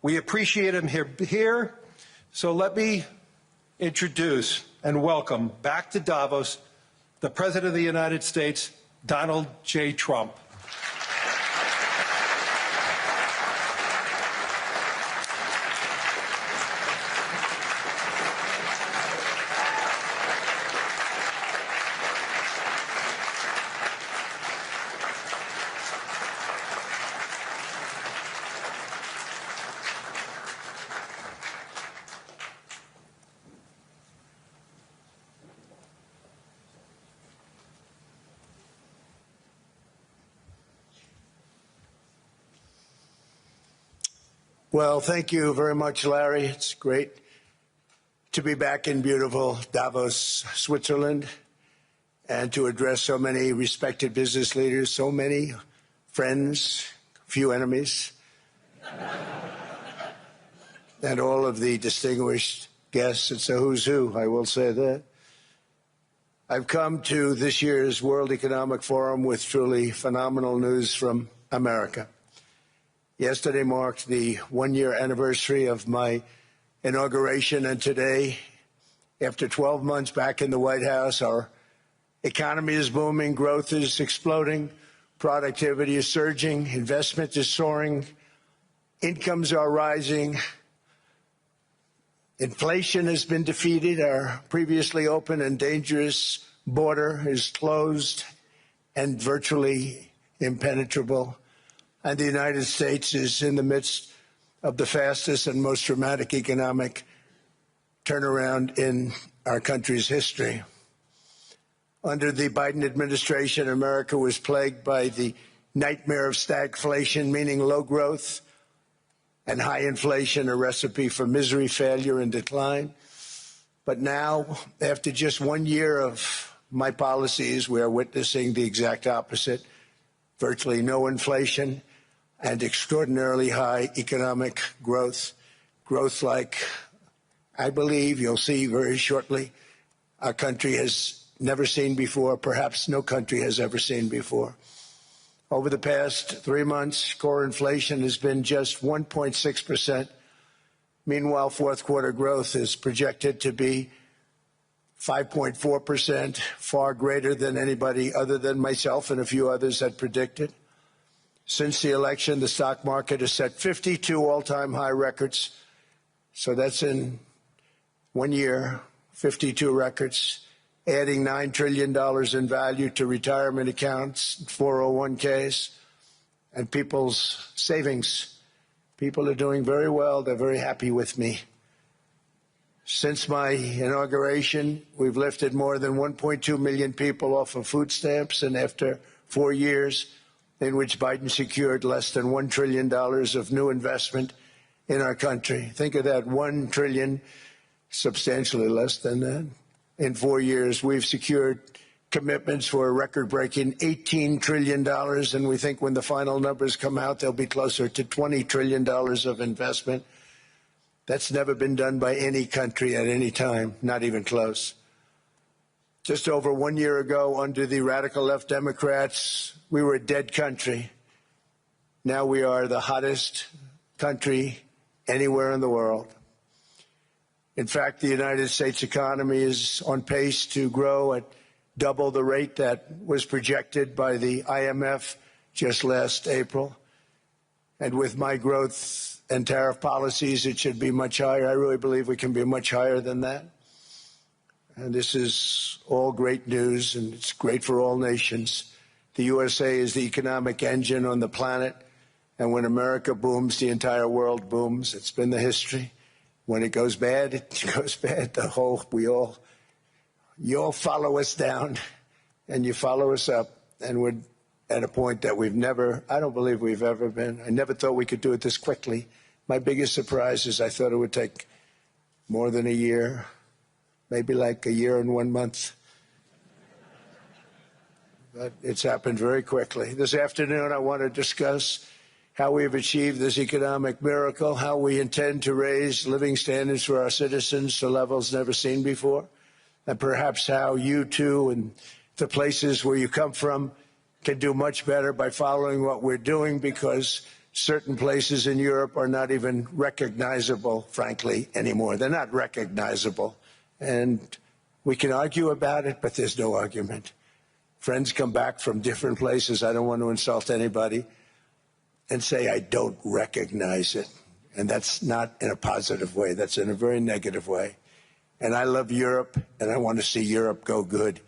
We appreciate him here. So let me introduce and welcome back to Davos the President of the United States, Donald J. Trump. Well, thank you very much, Larry. It's great to be back in beautiful Davos, Switzerland, and to address so many respected business leaders, so many friends, few enemies, and all of the distinguished guests. It's a who's who, I will say that. I've come to this year's World Economic Forum with truly phenomenal news from America. Yesterday marked the one-year anniversary of my inauguration, and today, after 12 months back in the White House, our economy is booming, growth is exploding, productivity is surging, investment is soaring, incomes are rising, inflation has been defeated, our previously open and dangerous border is closed and virtually impenetrable. And the United States is in the midst of the fastest and most dramatic economic turnaround in our country's history. Under the Biden administration, America was plagued by the nightmare of stagflation, meaning low growth and high inflation, a recipe for misery, failure, and decline. But now, after just 1 year of my policies, we are witnessing the exact opposite: virtually no inflation and extraordinarily high economic growth, growth like I believe you'll see very shortly our country has never seen before, perhaps no country has ever seen before. Over the past 3 months, core inflation has been just 1.6%. Meanwhile, fourth quarter growth is projected to be 5.4%, far greater than anybody other than myself and a few others had predicted. Since the election, the stock market has set 52 all-time high records. So that's in 1 year, 52 records, adding $9 trillion in value to retirement accounts, 401ks, and people's savings. People are doing very well. They're very happy with me. Since my inauguration, we've lifted more than 1.2 million people off of food stamps, and after 4 years, in which Biden secured less than $1 trillion of new investment in our country. Think of that, $1 trillion, substantially less than that. In 4 years, we've secured commitments for a record-breaking $18 trillion, and we think when the final numbers come out, they'll be closer to $20 trillion of investment. That's never been done by any country at any time, not even close. Just over 1 year ago, under the radical left Democrats, we were a dead country. Now we are the hottest country anywhere in the world. In fact, the United States economy is on pace to grow at double the rate that was projected by the IMF just last April. And with my growth and tariff policies, it should be much higher. I really believe we can be much higher than that. And this is all great news, and it's great for all nations. The USA is the economic engine on the planet, and when America booms, the entire world booms. It's been the history. When it goes bad, it goes bad. You all follow us down, and you follow us up, and we're at a point that I don't believe we've ever been. I never thought we could do it this quickly. My biggest surprise is I thought it would take more than a year, maybe like a year and 1 month. But it's happened very quickly. This afternoon, I want to discuss how we've achieved this economic miracle, how we intend to raise living standards for our citizens to levels never seen before, and perhaps how you too and the places where you come from can do much better by following what we're doing, because Certain places in Europe are not even recognizable, frankly, anymore. They're not recognizable. And we can argue about it, but there's no argument. Friends come back from different places. I don't want to insult anybody and say I don't recognize it. And that's not in a positive way. That's in a very negative way. And I love Europe, and I want to see Europe go good.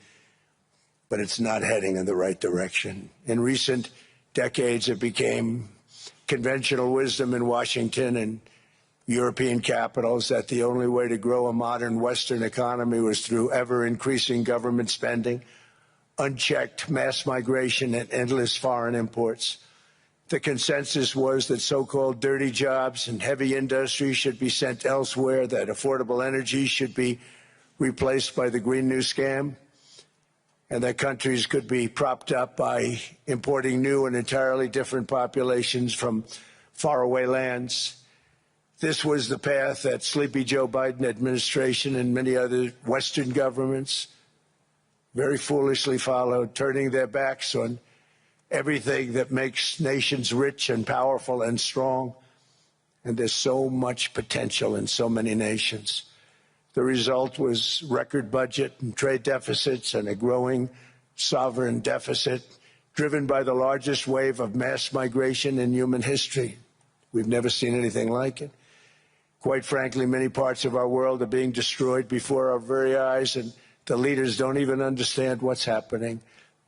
But it's not heading in the right direction. In recent decades, it became conventional wisdom in Washington and European capitals that the only way to grow a modern Western economy was through ever-increasing government spending, unchecked mass migration, and endless foreign imports. The consensus was that so-called dirty jobs and heavy industry should be sent elsewhere, that affordable energy should be replaced by the Green New Scam, and that countries could be propped up by importing new and entirely different populations from faraway lands. This was the path that sleepy Joe Biden administration and many other Western governments very foolishly followed, turning their backs on everything that makes nations rich and powerful and strong. And there's so much potential in so many nations. The result was record budget and trade deficits and a growing sovereign deficit driven by the largest wave of mass migration in human history. We've never seen anything like it. Quite frankly, many parts of our world are being destroyed before our very eyes, and the leaders don't even understand what's happening.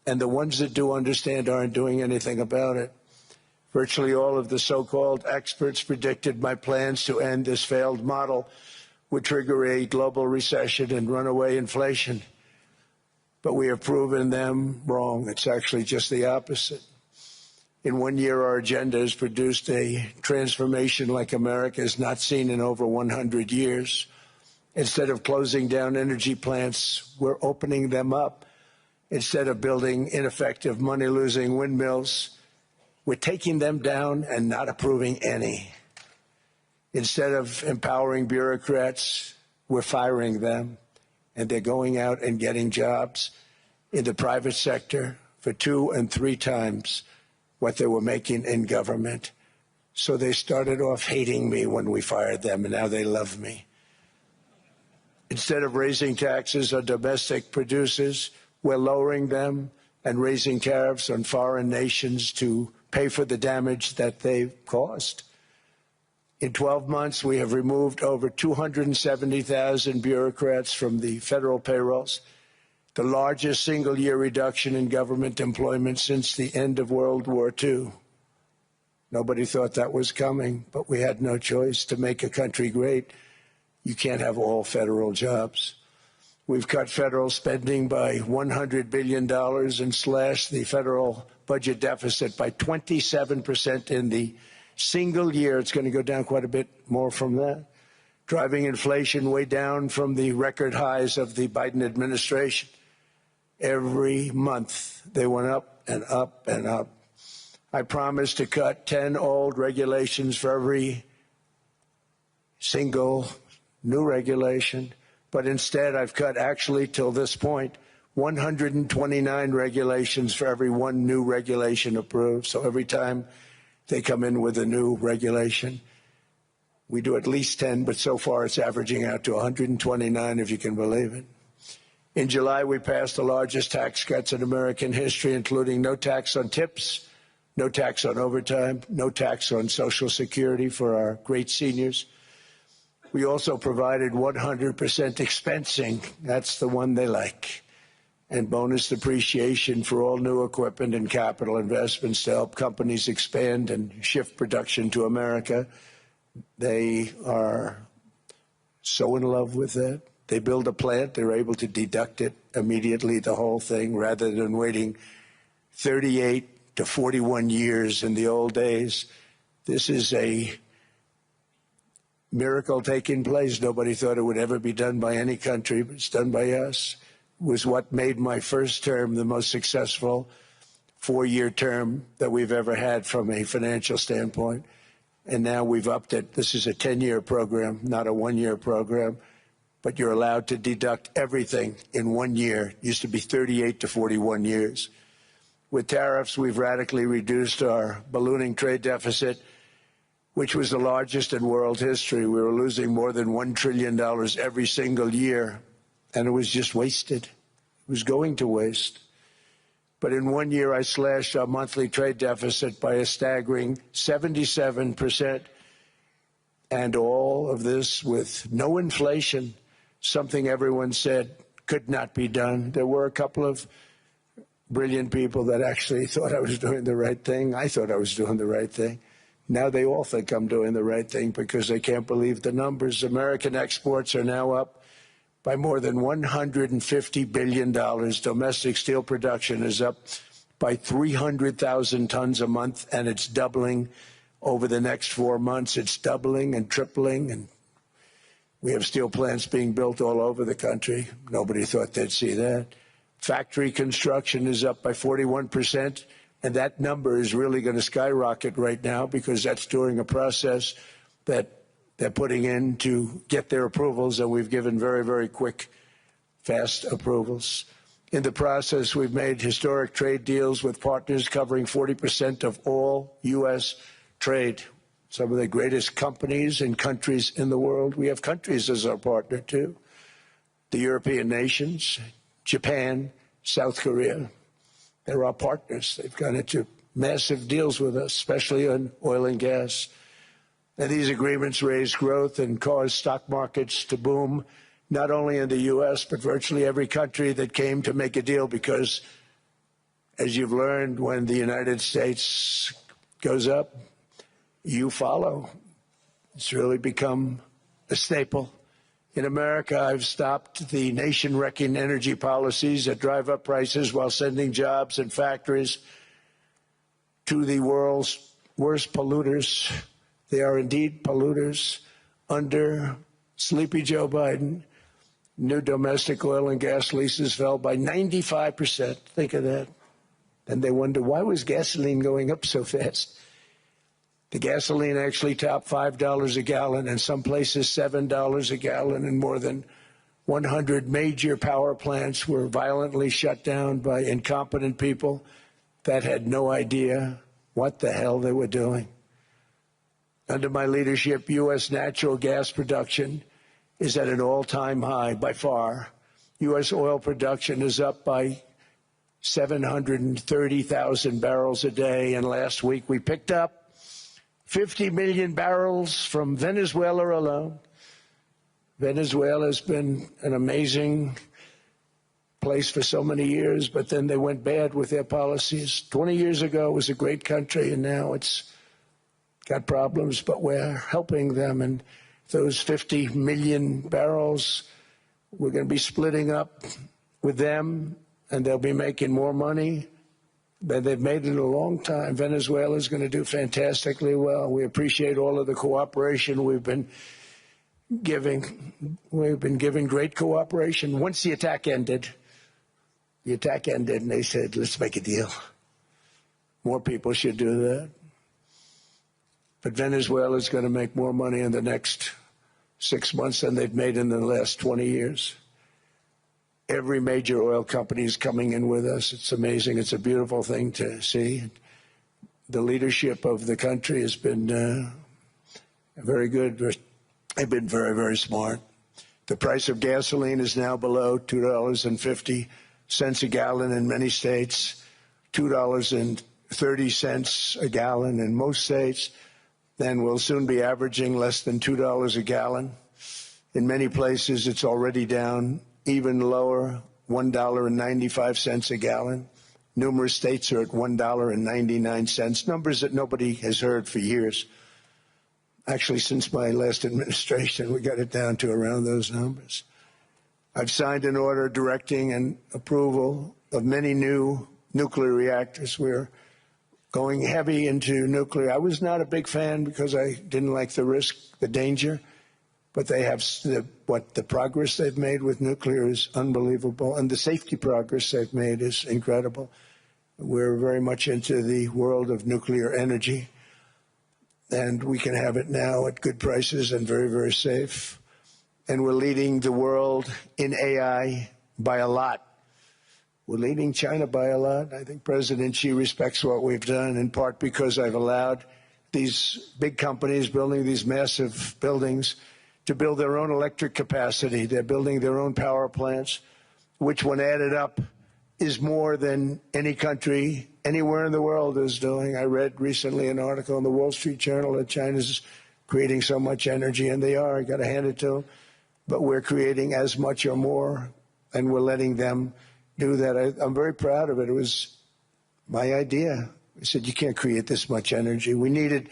And the ones that do understand aren't doing anything about it. Virtually all of the so-called experts predicted my plans to end this failed model would trigger a global recession and runaway inflation. But we have proven them wrong. It's actually just the opposite. In 1 year, our agenda has produced a transformation like America has not seen in over 100 years. Instead of closing down energy plants, we're opening them up. Instead of building ineffective, money-losing windmills, we're taking them down and not approving any. Instead of empowering bureaucrats, we're firing them, and they're going out and getting jobs in the private sector for 2 and 3 times what they were making in government. So they started off hating me when we fired them, and now they love me. Instead of raising taxes on domestic producers, we're lowering them and raising tariffs on foreign nations to pay for the damage that they've caused. In 12 months, we have removed over 270,000 bureaucrats from the federal payrolls, the largest single-year reduction in government employment since the end of World War II. Nobody thought that was coming, but we had no choice. To make a country great, you can't have all federal jobs. We've cut federal spending by $100 billion and slashed the federal budget deficit by 27% in the single year. It's going to go down quite a bit more from that, driving inflation way down from the record highs of the Biden administration. Every month, they went up and up and up. I promised to cut 10 old regulations for every single new regulation, but instead I've cut, actually till this point, 129 regulations for every 1 new regulation approved. So every time they come in with a new regulation, we do at least 10, but so far it's averaging out to 129, if you can believe it. In July, we passed the largest tax cuts in American history, including no tax on tips, no tax on overtime, no tax on Social Security for our great seniors. We also provided 100% expensing, that's the one they like, and bonus depreciation for all new equipment and capital investments to help companies expand and shift production to America. They are so in love with that. They build a plant, they're able to deduct it immediately, the whole thing, rather than waiting 38 to 41 years in the old days. This is a miracle taking place. Nobody thought it would ever be done by any country, but it's done by us. It was what made my first term the most successful 4-year term that we've ever had from a financial standpoint. And now we've upped it. This is a 10-year program, not a 1-year program. But you're allowed to deduct everything in 1 year. It used to be 38 to 41 years. With tariffs, we've radically reduced our ballooning trade deficit, which was the largest in world history. We were losing more than $1 trillion every single year, and it was just wasted. It was going to waste. But in 1 year, I slashed our monthly trade deficit by a staggering 77%, and all of this with no inflation, something everyone said could not be done. There were a couple of brilliant people that actually thought I was doing the right thing. I thought I was doing the right thing. Now they all think I'm doing the right thing because they can't believe the numbers. American exports are now up by more than $150 billion. Domestic steel production is up by 300,000 tons a month, and it's doubling over the next 4 months. It's doubling and tripling, and we have steel plants being built all over the country. Nobody thought they'd see that. Factory construction is up by 41%, and that number is really going to skyrocket right now because that's during a process that they're putting in to get their approvals, and we've given very, very quick, fast approvals. In the process, we've made historic trade deals with partners covering 40% of all U.S. trade. Some of the greatest companies and countries in the world. We have countries as our partner, too. The European nations, Japan, South Korea. They're our partners. They've gone into massive deals with us, especially on oil and gas. And these agreements raise growth and cause stock markets to boom, not only in the U.S., but virtually every country that came to make a deal, because, as you've learned, when the United States goes up, you follow. It's really become a staple. In America, I've stopped the nation-wrecking energy policies that drive up prices while sending jobs and factories to the world's worst polluters. They are indeed polluters. Under Sleepy Joe Biden, new domestic oil and gas leases fell by 95%. Think of that. And they wonder, why was gasoline going up so fast? The gasoline actually topped $5 a gallon, and some places $7 a gallon, and more than 100 major power plants were violently shut down by incompetent people that had no idea what the hell they were doing. Under my leadership, U.S. natural gas production is at an all-time high by far. U.S. oil production is up by 730,000 barrels a day, and last week we picked up 50 million barrels from Venezuela alone. Venezuela has been an amazing place for so many years, but then they went bad with their policies. 20 years ago, it was a great country, and now it's got problems, but we're helping them. And those 50 million barrels, we're going to be splitting up with them, and they'll be making more money than they've made in a long time. Venezuela is going to do fantastically well. We appreciate all of the cooperation we've been giving. We've been giving great cooperation. Once the attack ended, and they said, let's make a deal. More people should do that. But Venezuela is going to make more money in the next 6 months than they've made in the last 20 years. Every major oil company is coming in with us. It's amazing. It's a beautiful thing to see. The leadership of the country has been very good. They've been very, very smart. The price of gasoline is now below $2.50 a gallon in many states, $2.30 a gallon in most states. Then we'll soon be averaging less than $2 a gallon. In many places, it's already down even lower, $1.95 a gallon. Numerous states are at $1.99, numbers that nobody has heard for years. Actually, since my last administration, we got it down to around those numbers. I've signed an order directing and approval of many new nuclear reactors. We're going heavy into nuclear. I was not a big fan because I didn't like the risk, the danger. But they have the progress they've made with nuclear is unbelievable, and the safety progress they've made is incredible. We're very much into the world of nuclear energy, and we can have it now at good prices and very, very safe. And we're leading the world in AI by a lot. We're leading China by a lot. I think President Xi respects what we've done, in part because I've allowed these big companies building these massive buildings to build their own electric capacity. They're building their own power plants, which when added up is more than any country anywhere in the world is doing. I read recently an article in the Wall Street Journal that China's creating so much energy, and they are. I got to hand it to them. But we're creating as much or more, and we're letting them do that. I'm very proud of it. It was my idea. I said, you can't create this much energy. We needed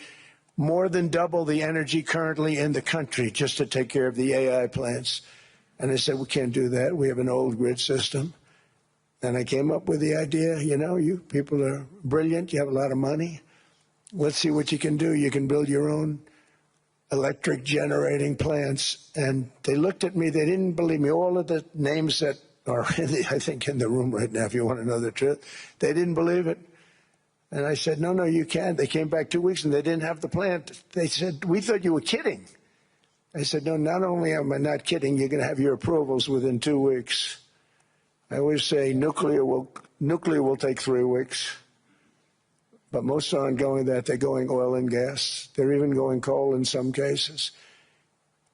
more than double the energy currently in the country just to take care of the AI plants. And I said, we can't do that. We have an old grid system. And I came up with the idea, you know, you people are brilliant. You have a lot of money. Let's see what you can do. You can build your own electric generating plants. And they looked at me. They didn't believe me. All of the names that are, I think, in the room right now, if you want to know the truth, they didn't believe it. And I said, no, you can't. They came back 2 weeks and they didn't have the plant. They said, we thought you were kidding. I said, no, not only am I not kidding, you're going to have your approvals within 2 weeks. I always say nuclear will take 3 weeks. But most aren't going that. They're going oil and gas. They're even going coal in some cases.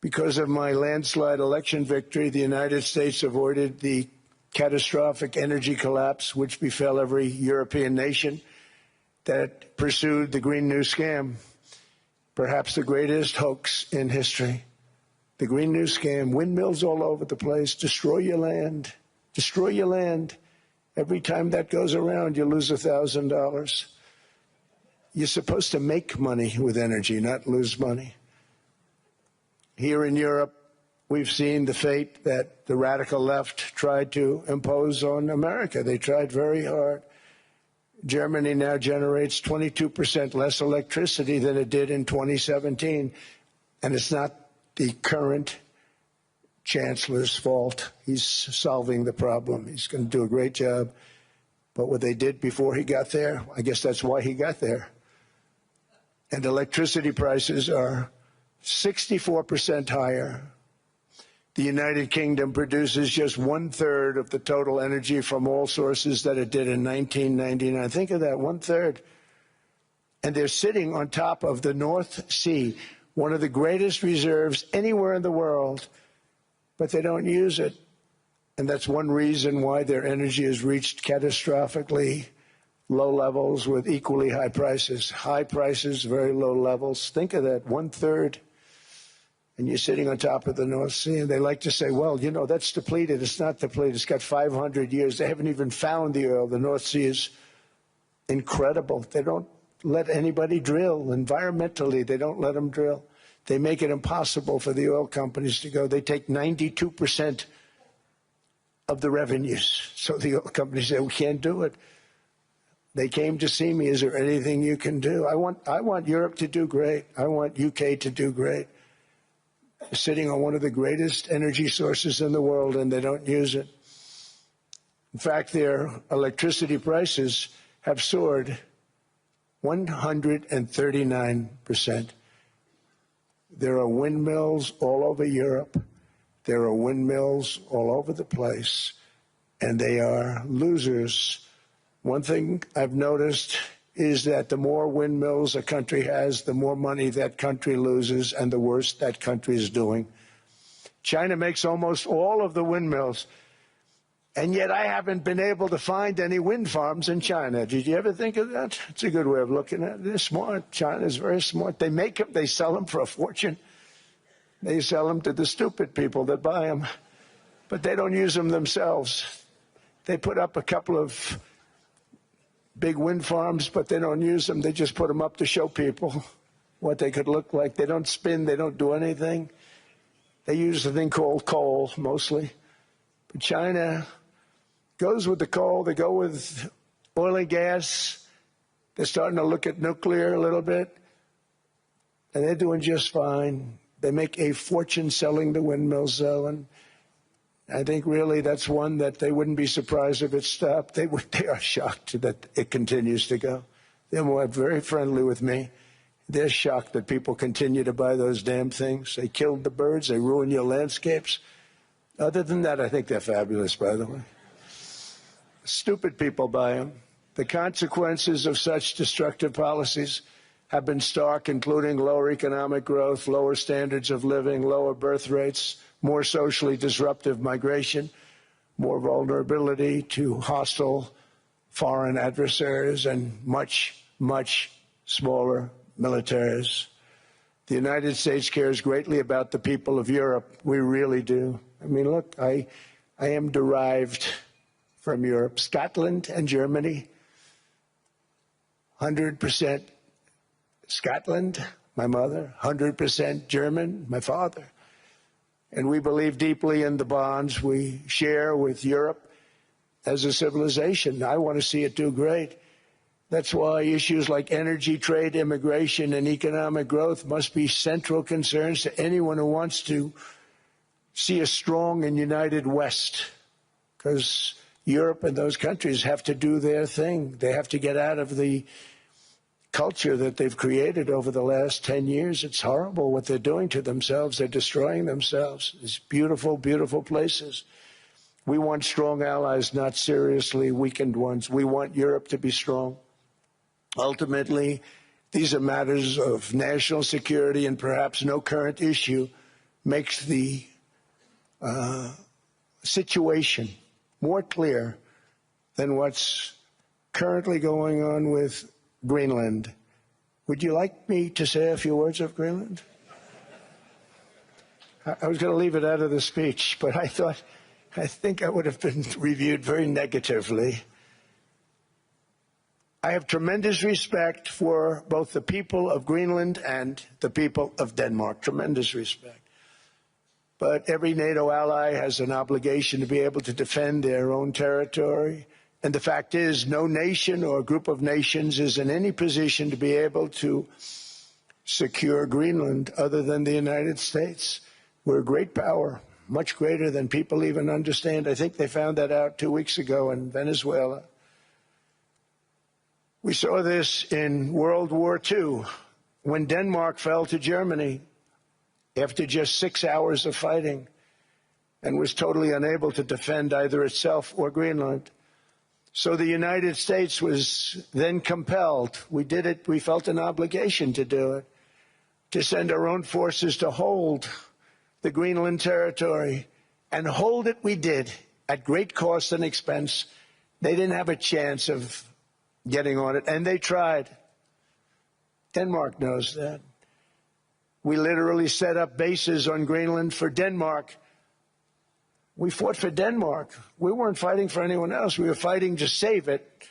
Because of my landslide election victory, the United States avoided the catastrophic energy collapse which befell every European nation that pursued the Green New Scam, perhaps the greatest hoax in history. The Green New Scam, windmills all over the place, destroy your land, destroy your land. Every time that goes around, you lose $1,000. You're supposed to make money with energy, not lose money. Here in Europe, we've seen the fate that the radical left tried to impose on America. They tried very hard. Germany now generates 22% less electricity than it did in 2017. And it's not the current chancellor's fault. He's solving the problem. He's going to do a great job. But what they did before he got there, I guess that's why he got there. And electricity prices are 64% higher. The United Kingdom produces just 1/3 of the total energy from all sources that it did in 1999. Think of that, 1/3. And they're sitting on top of the North Sea, one of the greatest reserves anywhere in the world, but they don't use it. And that's one reason why their energy has reached catastrophically low levels with equally high prices. High prices, very low levels. Think of that, 1/3. And you're sitting on top of the North Sea, and they like to say, well, you know, that's depleted. It's not depleted. It's got 500 years. They haven't even found the oil. The North Sea is incredible. They don't let anybody drill. Environmentally, they don't let them drill. They make it impossible for the oil companies to go. They take 92% of the revenues. So the oil companies say, we can't do it. They came to see me. Is there anything you can do? I want Europe to do great. I want UK to do great. Sitting on one of the greatest energy sources in the world, and they don't use it. In fact, their electricity prices have soared 139%. There are windmills all over Europe. There are windmills all over the place, and they are losers. One thing I've noticed is that the more windmills a country has, the more money that country loses and the worse that country is doing. China makes almost all of the windmills, and yet I haven't been able to find any wind farms in China. Did you ever think of that? It's a good way of looking at it. They're smart. China is very smart. They make them, they sell them for a fortune. They sell them to the stupid people that buy them, but they don't use them themselves. They put up a couple of big wind farms, but they don't use them. They just put them up to show people what they could look like. They don't spin. They don't do anything. They use a thing called coal, mostly. But China goes with the coal. They go with oil and gas. They're starting to look at nuclear a little bit. And they're doing just fine. They make a fortune selling the windmills, though, and I think really that's one that they wouldn't be surprised if it stopped. They are shocked that it continues to go. They're very friendly with me. They're shocked that people continue to buy those damn things. They killed the birds. They ruin your landscapes. Other than that, I think they're fabulous, by the way. Stupid people buy them. The consequences of such destructive policies have been stark, including lower economic growth, lower standards of living, lower birth rates, more socially disruptive migration, more vulnerability to hostile foreign adversaries, and much, much smaller militaries. The United States cares greatly about the people of Europe. We really do. I mean, look, I am derived from Europe, Scotland and Germany. 100% Scotland, my mother, 100% German, my father. And we believe deeply in the bonds we share with Europe as a civilization. I want to see it do great. That's why issues like energy, trade, immigration, and economic growth must be central concerns to anyone who wants to see a strong and united West, because Europe and those countries have to do their thing. They have to get out of the culture that they've created over the last 10 years. It's horrible what they're doing to themselves. They're destroying themselves. It's beautiful, beautiful places. We want strong allies, not seriously weakened ones. We want Europe to be strong. Ultimately, these are matters of national security, and perhaps no current issue makes the situation more clear than what's currently going on with Greenland. Would you like me to say a few words of Greenland? I was going to leave it out of the speech, but I think I would have been reviewed very negatively. I have tremendous respect for both the people of Greenland and the people of Denmark, tremendous respect. But every NATO ally has an obligation to be able to defend their own territory. And the fact is, no nation or group of nations is in any position to be able to secure Greenland other than the United States. We're a great power, much greater than people even understand. I think they found that out 2 weeks ago in Venezuela. We saw this in World War II, when Denmark fell to Germany after just 6 hours of fighting and was totally unable to defend either itself or Greenland. So the United States was then compelled, we did it, we felt an obligation to do it, to send our own forces to hold the Greenland territory. And hold it we did, at great cost and expense. They didn't have a chance of getting on it, and they tried. Denmark knows that. We literally set up bases on Greenland for Denmark. We fought for Denmark. We weren't fighting for anyone else. We were fighting to save it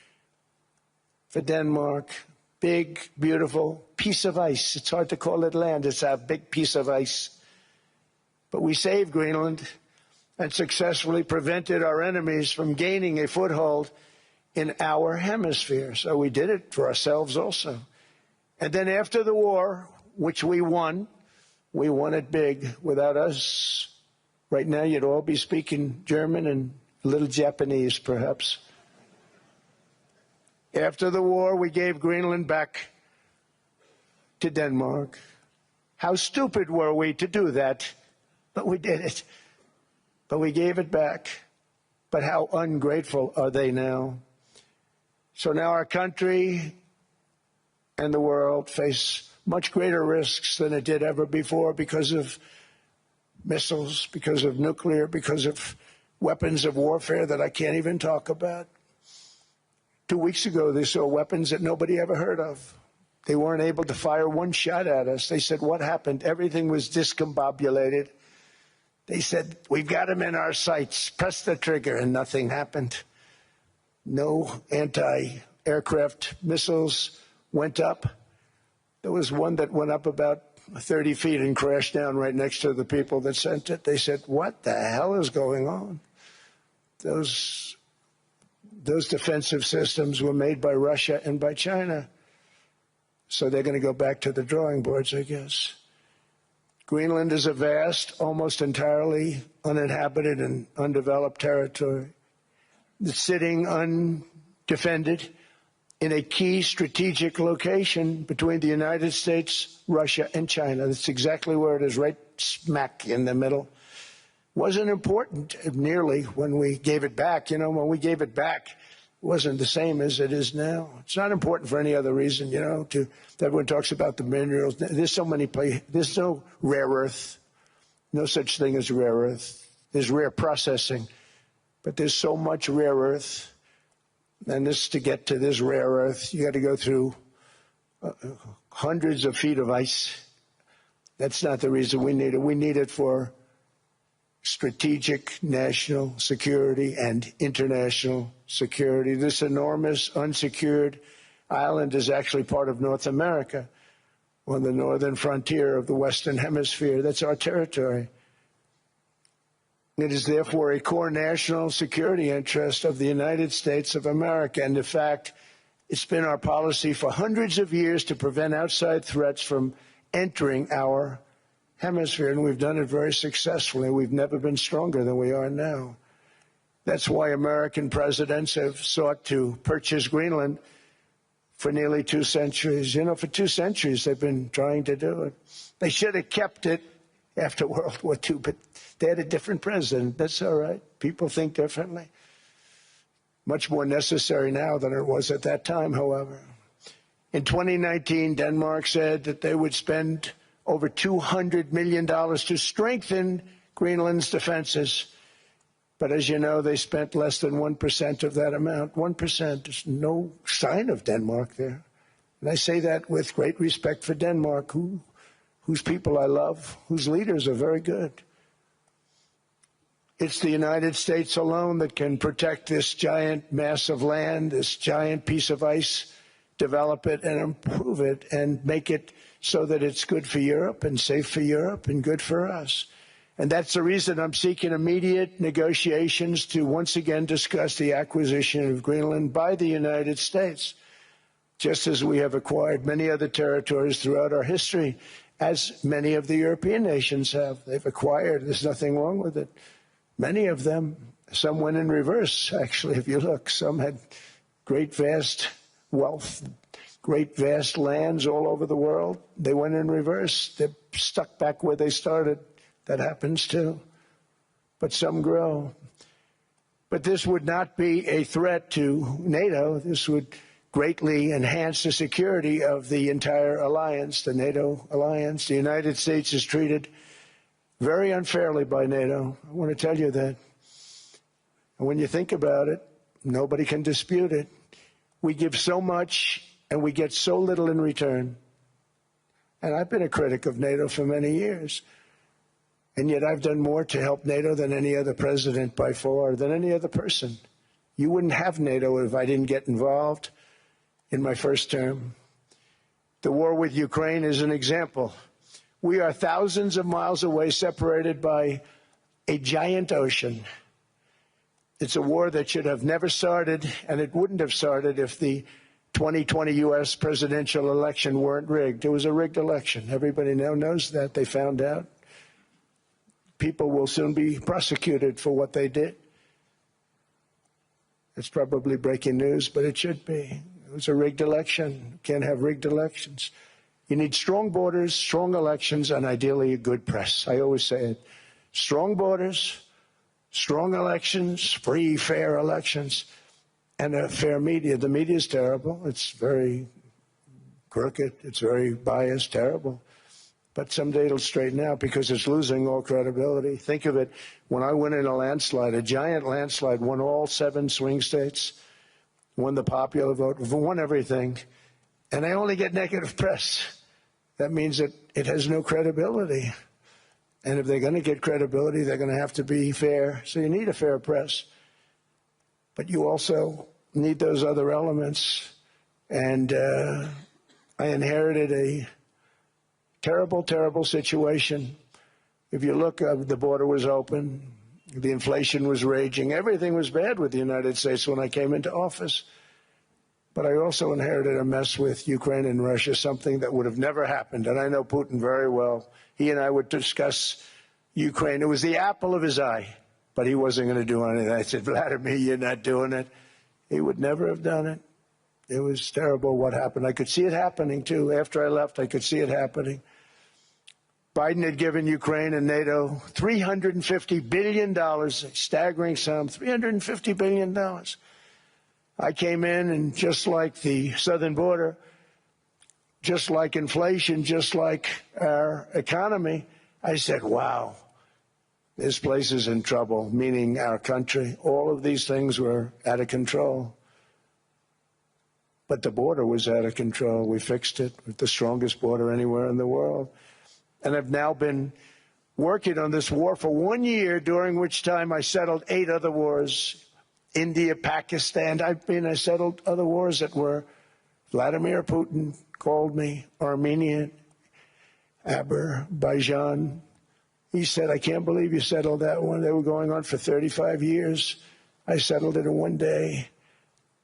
for Denmark. Big, beautiful piece of ice. It's hard to call it land. It's a big piece of ice. But we saved Greenland and successfully prevented our enemies from gaining a foothold in our hemisphere. So we did it for ourselves also. And then after the war, which we won it big. Without us, right now you'd all be speaking German and a little Japanese, perhaps. After the war, we gave Greenland back to Denmark. How stupid were we to do that? But we did it. But we gave it back. But how ungrateful are they now? So now our country and the world face much greater risks than it did ever before because of missiles, because of nuclear, because of weapons of warfare that I can't even talk about. 2 weeks ago, they saw weapons that nobody ever heard of. They weren't able to fire one shot at us. They said, what happened? Everything was discombobulated. They said, we've got them in our sights. Press the trigger, and nothing happened. No anti-aircraft missiles went up. There was one that went up about 30 feet and crashed down right next to the people that sent it. They said, what the hell is going on? Those defensive systems were made by Russia and by China. So they're going to go back to the drawing boards, I guess. Greenland is a vast, almost entirely uninhabited and undeveloped territory. It's sitting undefended in a key strategic location between the United States, Russia, and China. That's exactly where it is, right smack in the middle. wasn't important nearly when we gave it back. You know, when we gave it back, it wasn't the same as it is now. It's not important for any other reason, you know, everyone talks about the minerals. There's so many places. There's no rare earth, no such thing as rare earth. There's rare processing, but there's so much rare earth. And to get to this rare earth, you got to go through hundreds of feet of ice. That's not the reason we need it. We need it for strategic national security and international security. This enormous unsecured island is actually part of North America, on the northern frontier of the Western Hemisphere. That's our territory. It is therefore a core national security interest of the United States of America. And in fact, it's been our policy for hundreds of years to prevent outside threats from entering our hemisphere, and we've done it very successfully. We've never been stronger than we are now. That's why American presidents have sought to purchase Greenland for nearly 2 centuries. You know, for 2 centuries they've been trying to do it. They should have kept it after World War II, but they had a different president. That's all right. People think differently. Much more necessary now than it was at that time, however. In 2019, Denmark said that they would spend over $200 million to strengthen Greenland's defenses. But as you know, they spent less than 1% of that amount. 1%. There's no sign of Denmark there. And I say that with great respect for Denmark, whose people I love, whose leaders are very good. It's the United States alone that can protect this giant mass of land, this giant piece of ice, develop it and improve it and make it so that it's good for Europe and safe for Europe and good for us. And that's the reason I'm seeking immediate negotiations to once again discuss the acquisition of Greenland by the United States, just as we have acquired many other territories throughout our history, as many of the European nations have. They've acquired. There's nothing wrong with it. Many of them, some went in reverse, actually, if you look. Some had great, vast wealth, great, vast lands all over the world. They went in reverse. They're stuck back where they started. That happens too. But some grow. But this would not be a threat to NATO. This would greatly enhance the security of the entire alliance, the NATO alliance. The United States is treated very unfairly by NATO. I want to tell you that. And when you think about it, nobody can dispute it. We give so much and we get so little in return. And I've been a critic of NATO for many years. And yet I've done more to help NATO than any other president by far, than any other person. You wouldn't have NATO if I didn't get involved in my first term. The war with Ukraine is an example. We are thousands of miles away, separated by a giant ocean. It's a war that should have never started, and it wouldn't have started if the 2020 U.S. presidential election weren't rigged. It was a rigged election. Everybody now knows that. They found out. People will soon be prosecuted for what they did. It's probably breaking news, but it should be. It was a rigged election. You can't have rigged elections. You need strong borders, strong elections, and ideally a good press. I always say it. Strong borders, strong elections, free, fair elections, and a fair media. The media is terrible. It's very crooked. It's very biased, terrible. But someday it'll straighten out because it's losing all credibility. Think of it. When I went in a landslide, a giant landslide, won all 7 swing states, won the popular vote, won everything, and I only get negative press. That means that it has no credibility. And if they're going to get credibility, they're going to have to be fair. So you need a fair press. But you also need those other elements. And I inherited a terrible, terrible situation. If you look, the border was open. The inflation was raging. Everything was bad with the United States when I came into office. But I also inherited a mess with Ukraine and Russia, something that would have never happened. And I know Putin very well. He and I would discuss Ukraine. It was the apple of his eye, but he wasn't going to do anything. I said, Vladimir, you're not doing it. He would never have done it. It was terrible what happened. I could see it happening, too. After I left, I could see it happening. Biden had given Ukraine and NATO $350 billion, a staggering sum, $350 billion. I came in, and just like the southern border, just like inflation, just like our economy, I said, wow, this place is in trouble, meaning our country. All of these things were out of control. But the border was out of control. We fixed it with the strongest border anywhere in the world. And I've now been working on this war for 1 year, during which time I settled 8 other wars. India, Pakistan. I settled other wars that were. Vladimir Putin called me, Armenia, Azerbaijan. He said, I can't believe you settled that one. They were going on for 35 years. I settled it in 1 day.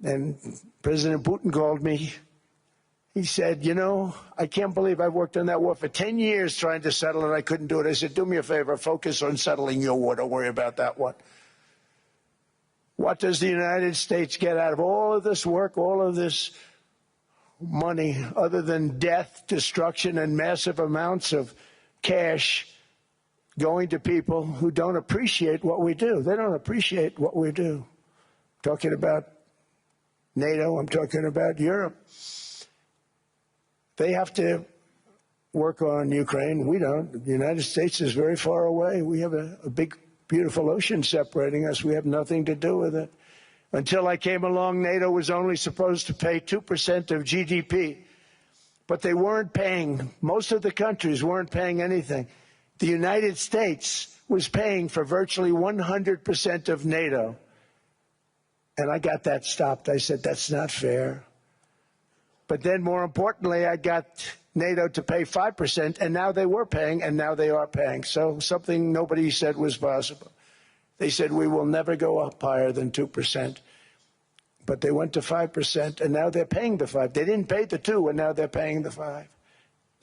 And President Putin called me. He said, you know, I can't believe I've worked on that war for 10 years trying to settle it. I couldn't do it. I said, do me a favor, focus on settling your war. Don't worry about that one. What does the United States get out of all of this work, all of this money, other than death, destruction, and massive amounts of cash going to people who don't appreciate what we do? They don't appreciate what we do. I'm talking about NATO. I'm talking about Europe. They have to work on Ukraine. We don't. The United States is very far away. We have a big, beautiful ocean separating us. We have nothing to do with it. Until I came along, NATO was only supposed to pay 2% of GDP. But they weren't paying. Most of the countries weren't paying anything. The United States was paying for virtually 100% of NATO. And I got that stopped. I said, that's not fair. But then, more importantly, I got NATO to pay 5%, and now they were paying, and now they are paying. So something nobody said was possible. They said, we will never go up higher than 2%. But they went to 5%, and now they're paying the 5%. They didn't pay the 2%, and now they're paying the 5%.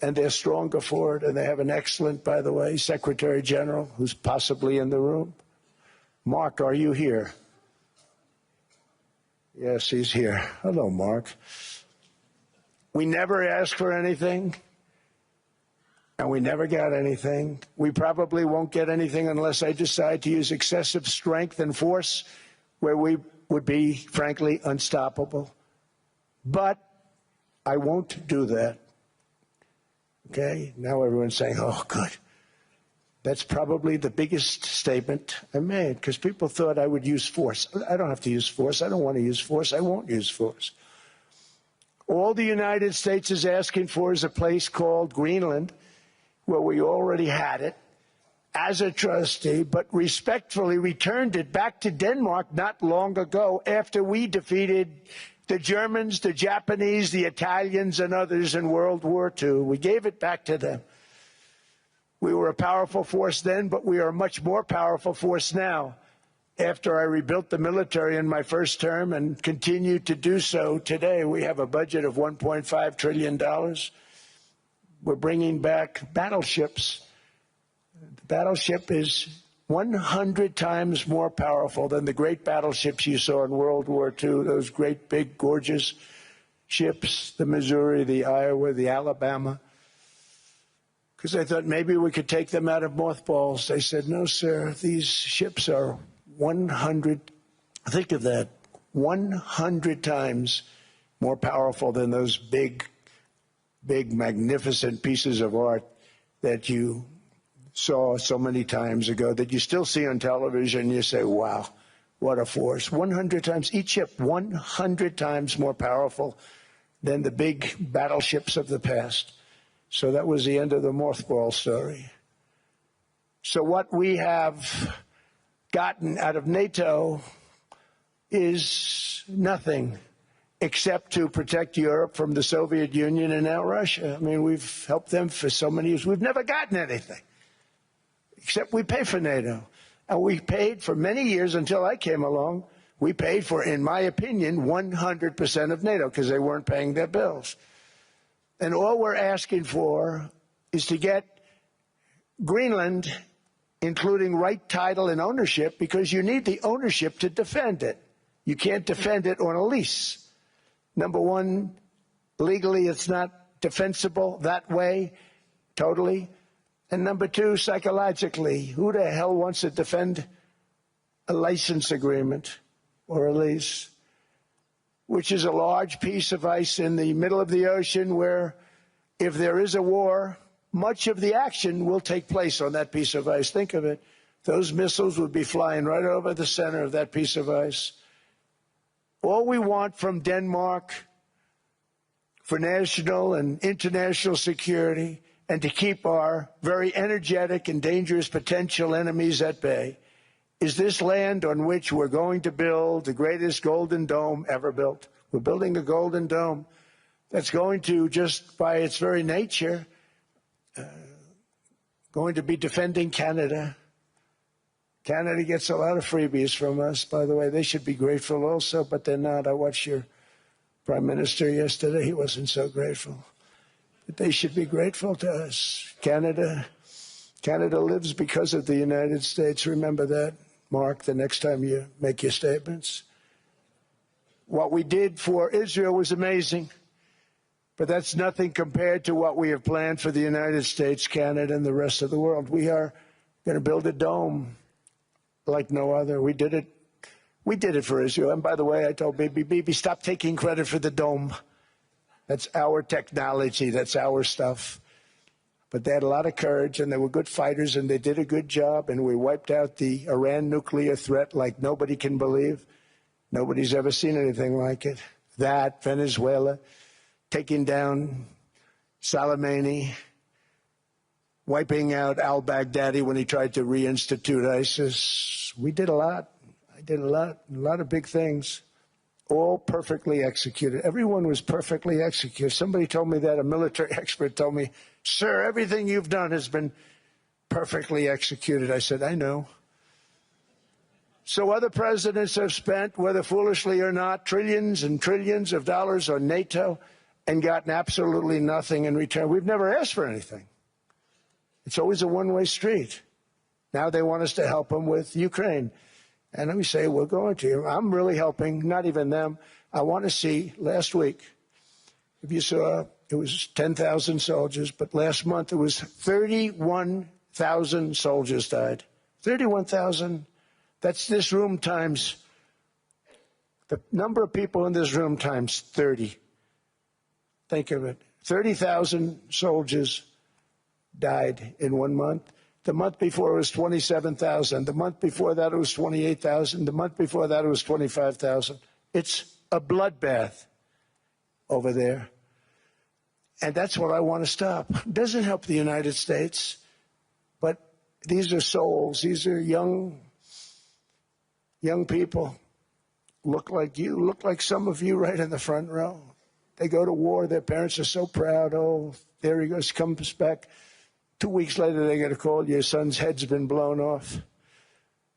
And they're stronger for it, and they have an excellent, by the way, Secretary General, who's possibly in the room. Mark, are you here? Yes, he's here. Hello, Mark. We never asked for anything, and we never got anything. We probably won't get anything unless I decide to use excessive strength and force, where we would be, frankly, unstoppable. But I won't do that. Okay? Now everyone's saying, oh, good. That's probably the biggest statement I made, because people thought I would use force. I don't have to use force. I don't want to use force. I won't use force. All the United States is asking for is a place called Greenland, where we already had it as a trustee, but respectfully returned it back to Denmark not long ago, after we defeated the Germans, the Japanese, the Italians, and others in World War II. We gave it back to them. We were a powerful force then, but we are a much more powerful force now, after I rebuilt the military in my first term and continue to do so today. We have a budget of $1.5 trillion. We're bringing back battleships. The battleship is 100 times more powerful than the great battleships you saw in World War II, those great, big, gorgeous ships, the Missouri, the Iowa, the Alabama. Because I thought maybe we could take them out of mothballs. They said, no, sir, these ships are 100, think of that, 100 times more powerful than those big, magnificent pieces of art that you saw so many times ago, that you still see on television. You say, wow, what a force. 100 times, each ship 100 times more powerful than the big battleships of the past. So that was the end of the mothball story. So what we have gotten out of NATO is nothing except to protect Europe from the Soviet Union and now Russia. I mean, we've helped them for so many years. We've never gotten anything, except we pay for NATO. And we paid for many years until I came along. We paid for, in my opinion, 100% of NATO, because they weren't paying their bills. And all we're asking for is to get Greenland, including right title and ownership, because you need the ownership to defend it. You can't defend it on a lease. Number one, legally it's not defensible that way, totally. And number two, psychologically, who the hell wants to defend a license agreement or a lease, which is a large piece of ice in the middle of the ocean where if there is a war, much of the action will take place on that piece of ice. Think of it. Those missiles would be flying right over the center of that piece of ice. All we want from Denmark for national and international security and to keep our very energetic and dangerous potential enemies at bay is this land on which we're going to build the greatest golden dome ever built. We're building a golden dome that's going to, just by its very nature, going to be defending Canada. Canada gets a lot of freebies from us, by the way. They should be grateful also, but they're not. I watched your Prime Minister yesterday. He wasn't so grateful. But they should be grateful to us. Canada lives because of the United States. Remember that, Mark, the next time you make your statements. What we did for Israel was amazing, but that's nothing compared to what we have planned for the United States, Canada, and the rest of the world. We are going to build a dome like no other. We did it for Israel. And by the way, I told Bibi, stop taking credit for the dome. That's our technology. That's our stuff. But they had a lot of courage, and they were good fighters, and they did a good job, and we wiped out the Iran nuclear threat like nobody can believe. Nobody's ever seen anything like it. That, Venezuela, taking down Soleimani, wiping out al-Baghdadi when he tried to reinstitute ISIS. We did a lot. I did a lot of big things, all perfectly executed. Everyone was perfectly executed. Somebody told me that, a military expert told me, sir, everything you've done has been perfectly executed. I said, I know. So other presidents have spent, whether foolishly or not, trillions and trillions of dollars on NATO and gotten absolutely nothing in return. We've never asked for anything. It's always a one-way street. Now they want us to help them with Ukraine. And we say, we're going to. I'm really helping, not even them. I want to see, last week, if you saw, it was 10,000 soldiers, but last month it was 31,000 soldiers died. 31,000. That's this room times, the number of people in this room times 30. Think of it. 30,000 soldiers died in 1 month. The month before it was 27,000. The month before that it was 28,000. The month before that it was 25,000. It's a bloodbath over there. And that's what I want to stop. It doesn't help the United States, but these are souls. These are young people. Look like you, look like some of you right in the front row. They go to war. Their parents are so proud. Oh, there he goes, comes back. 2 weeks later, they get a call, your son's head's been blown off.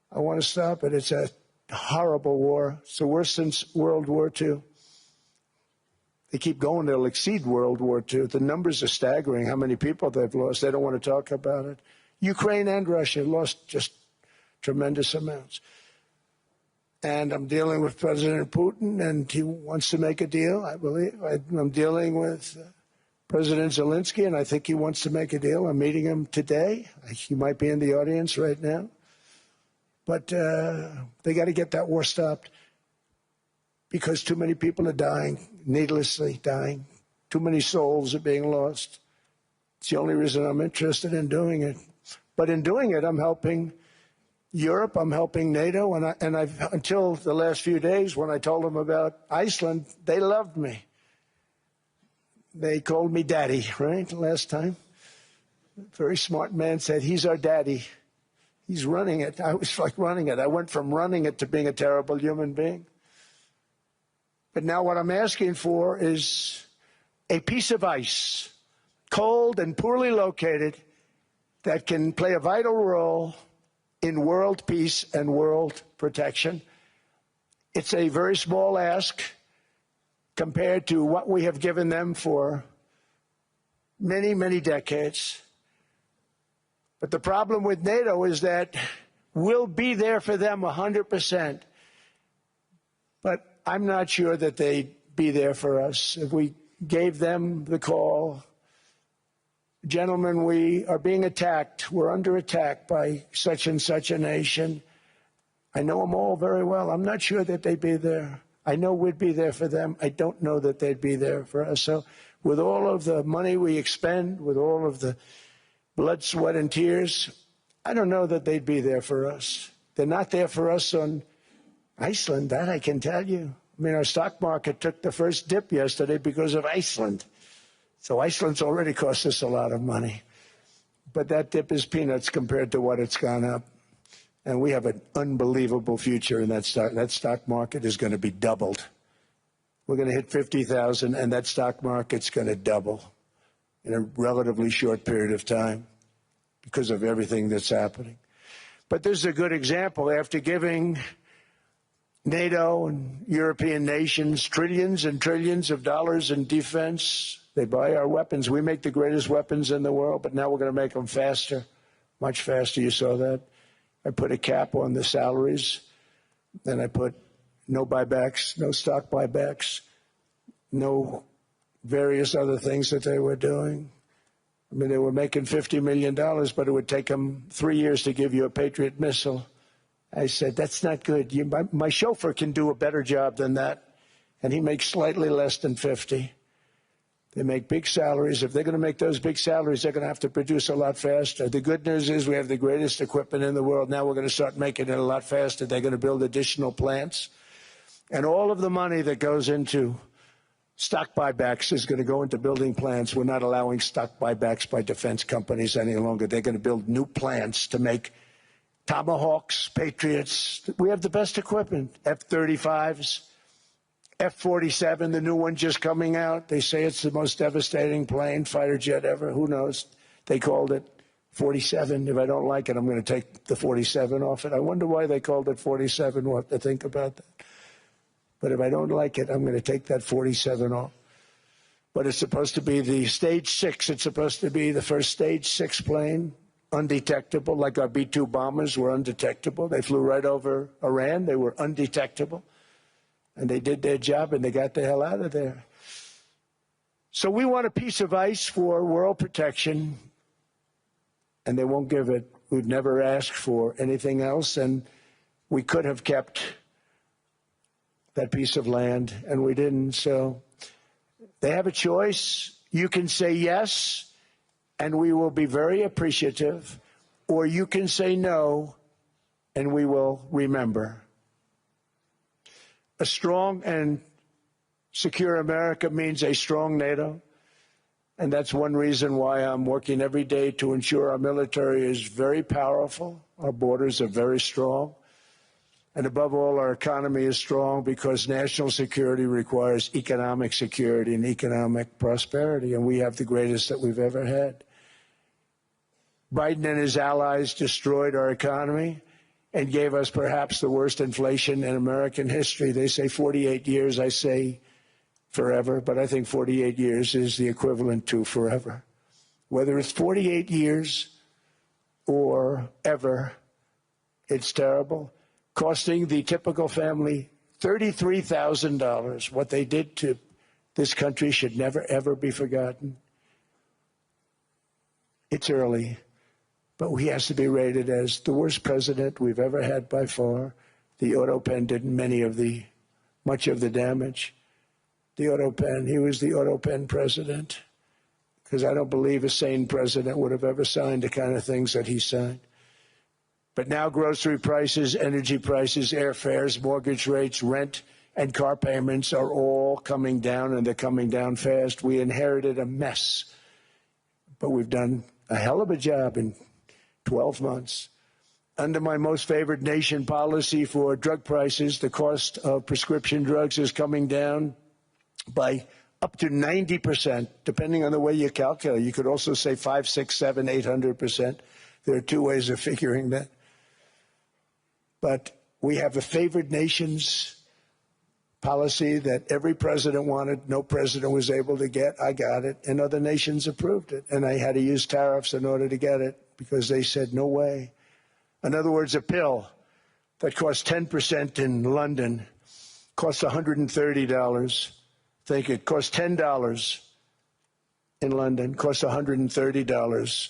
I want to stop it. It's a horrible war. It's the worst since World War II. They keep going. They'll exceed World War II. The numbers are staggering, how many people they've lost. They don't want to talk about it. Ukraine and Russia lost just tremendous amounts. And I'm dealing with President Putin, and he wants to make a deal, I believe. I'm dealing with President Zelensky, and I think he wants to make a deal. I'm meeting him today. He might be in the audience right now. But they got to get that war stopped because too many people are dying, needlessly dying. Too many souls are being lost. It's the only reason I'm interested in doing it. But in doing it, I'm helping Europe, I'm helping NATO, and I've until the last few days when I told them about Iceland, they loved me. They called me daddy, right, last time. A very smart man said, he's our daddy. He's running it. I was like running it. I went from running it to being a terrible human being. But now what I'm asking for is a piece of ice, cold and poorly located, that can play a vital role in world peace and world protection. It's a very small ask compared to what we have given them for many, many decades. But the problem with NATO is that we'll be there for them 100%. But I'm not sure that they'd be there for us if we gave them the call gentlemen, we are being attacked. We're under attack by such and such a nation. I know them all very well. I'm not sure that they'd be there. I know we'd be there for them. I don't know that they'd be there for us. So with all of the money we expend, with all of the blood, sweat, and tears, I don't know that they'd be there for us. They're not there for us on Iceland, that I can tell you. I mean, our stock market took the first dip yesterday because of Iceland. So Iceland's already cost us a lot of money. But that dip is peanuts compared to what it's gone up. And we have an unbelievable future in that stock. That stock market is going to be doubled. We're going to hit 50,000, and that stock market's going to double in a relatively short period of time because of everything that's happening. But this is a good example. After giving NATO and European nations trillions and trillions of dollars in defense, they buy our weapons. We make the greatest weapons in the world, but now we're going to make them faster, much faster. You saw that. I put a cap on the salaries. Then I put no buybacks, no stock buybacks, no various other things that they were doing. I mean, they were making $50 million, but it would take them 3 years to give you a Patriot missile. I said, that's not good. My chauffeur can do a better job than that, and he makes slightly less than 50. They make big salaries. If they're going to make those big salaries, they're going to have to produce a lot faster. The good news is we have the greatest equipment in the world. Now we're going to start making it a lot faster. They're going to build additional plants. And all of the money that goes into stock buybacks is going to go into building plants. We're not allowing stock buybacks by defense companies any longer. They're going to build new plants to make Tomahawks, Patriots. We have the best equipment, F-35s. F-47, the new one just coming out. They say it's the most devastating plane, fighter jet ever. Who knows? They called it 47. If I don't like it, I'm going to take the 47 off it. I wonder why they called it 47. We'll have to think about that. But if I don't like it, I'm going to take that 47 off. But it's supposed to be the Stage 6. It's supposed to be the first Stage 6 plane, undetectable, like our B-2 bombers were undetectable. They flew right over Iran. They were undetectable. And they did their job, and they got the hell out of there. So we want a piece of ice for world protection, and they won't give it. We've never asked for anything else, and we could have kept that piece of land, and we didn't. So they have a choice. You can say yes, and we will be very appreciative, or you can say no, and we will remember. A strong and secure America means a strong NATO, and that's one reason why I'm working every day to ensure our military is very powerful, our borders are very strong, and above all, our economy is strong because national security requires economic security and economic prosperity, and we have the greatest that we've ever had. Biden and his allies destroyed our economy and gave us perhaps the worst inflation in American history. They say 48 years, I say forever, but I think 48 years is the equivalent to forever. Whether it's 48 years or ever, it's terrible, costing the typical family $33,000. What they did to this country should never, ever be forgotten. It's early. But he has to be rated as the worst president we've ever had by far. The auto pen did much of the damage. The auto pen, he was the auto pen president. Because I don't believe a sane president would have ever signed the kind of things that he signed. But now grocery prices, energy prices, airfares, mortgage rates, rent, and car payments are all coming down, and they're coming down fast. We inherited a mess. But we've done a hell of a job in 12 months. Under my most favored nation policy for drug prices, the cost of prescription drugs is coming down by up to 90%, depending on the way you calculate. You could also say 5, 6, 7, 800%. There are two ways of figuring that. But we have a favored nations policy that every president wanted, no president was able to get. I got it, and other nations approved it. And I had to use tariffs in order to get it because they said, no way. In other words, a pill that costs 10% in London costs $130. Think it costs $10 in London costs $130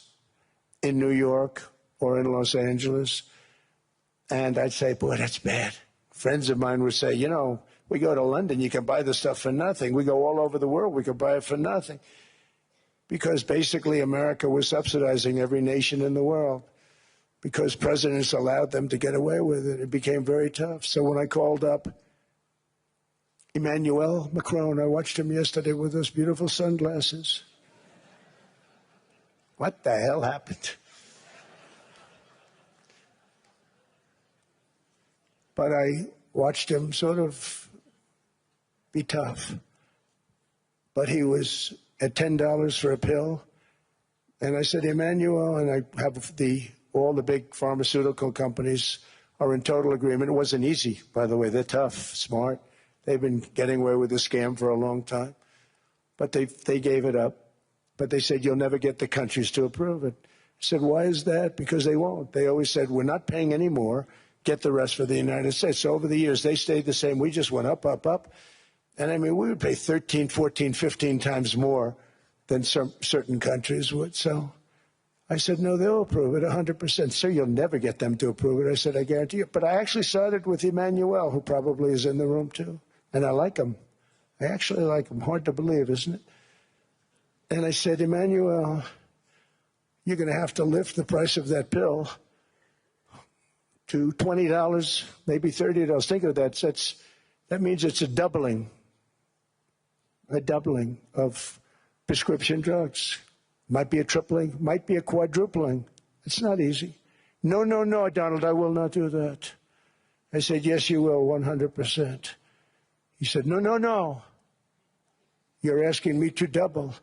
in New York or in Los Angeles. And I'd say, boy, that's bad. Friends of mine would say, you know, we go to London, you can buy the stuff for nothing. We go all over the world, we can buy it for nothing. Because basically America was subsidizing every nation in the world because presidents allowed them to get away with it. It became very tough. So when I called up Emmanuel Macron, I watched him yesterday with those beautiful sunglasses. What the hell happened? But I watched him sort of be tough. But he was at $10 for a pill. And I said, Emmanuel, and I have all the big pharmaceutical companies are in total agreement. It wasn't easy, by the way. They're tough, smart. They've been getting away with the scam for a long time. But they gave it up. But they said, you'll never get the countries to approve it. I said, why is that? Because they won't. They always said, we're not paying any more. Get the rest for the United States. So over the years, they stayed the same. We just went up, up, up. And I mean, we would pay 13, 14, 15 times more than certain countries would. So I said, no, they'll approve it 100%. Sir, you'll never get them to approve it. I said, I guarantee you. But I actually sided with Emmanuel, who probably is in the room too. And I like him. I actually like him. Hard to believe, isn't it? And I said, Emmanuel, you're going to have to lift the price of that pill to $20, maybe $30. Think of that. That means it's a doubling of prescription drugs. Might be a tripling, might be a quadrupling. It's not easy. No, no, no, Donald, I will not do that. I said, yes, you will, 100%. He said, no, no, no. You're asking me to double.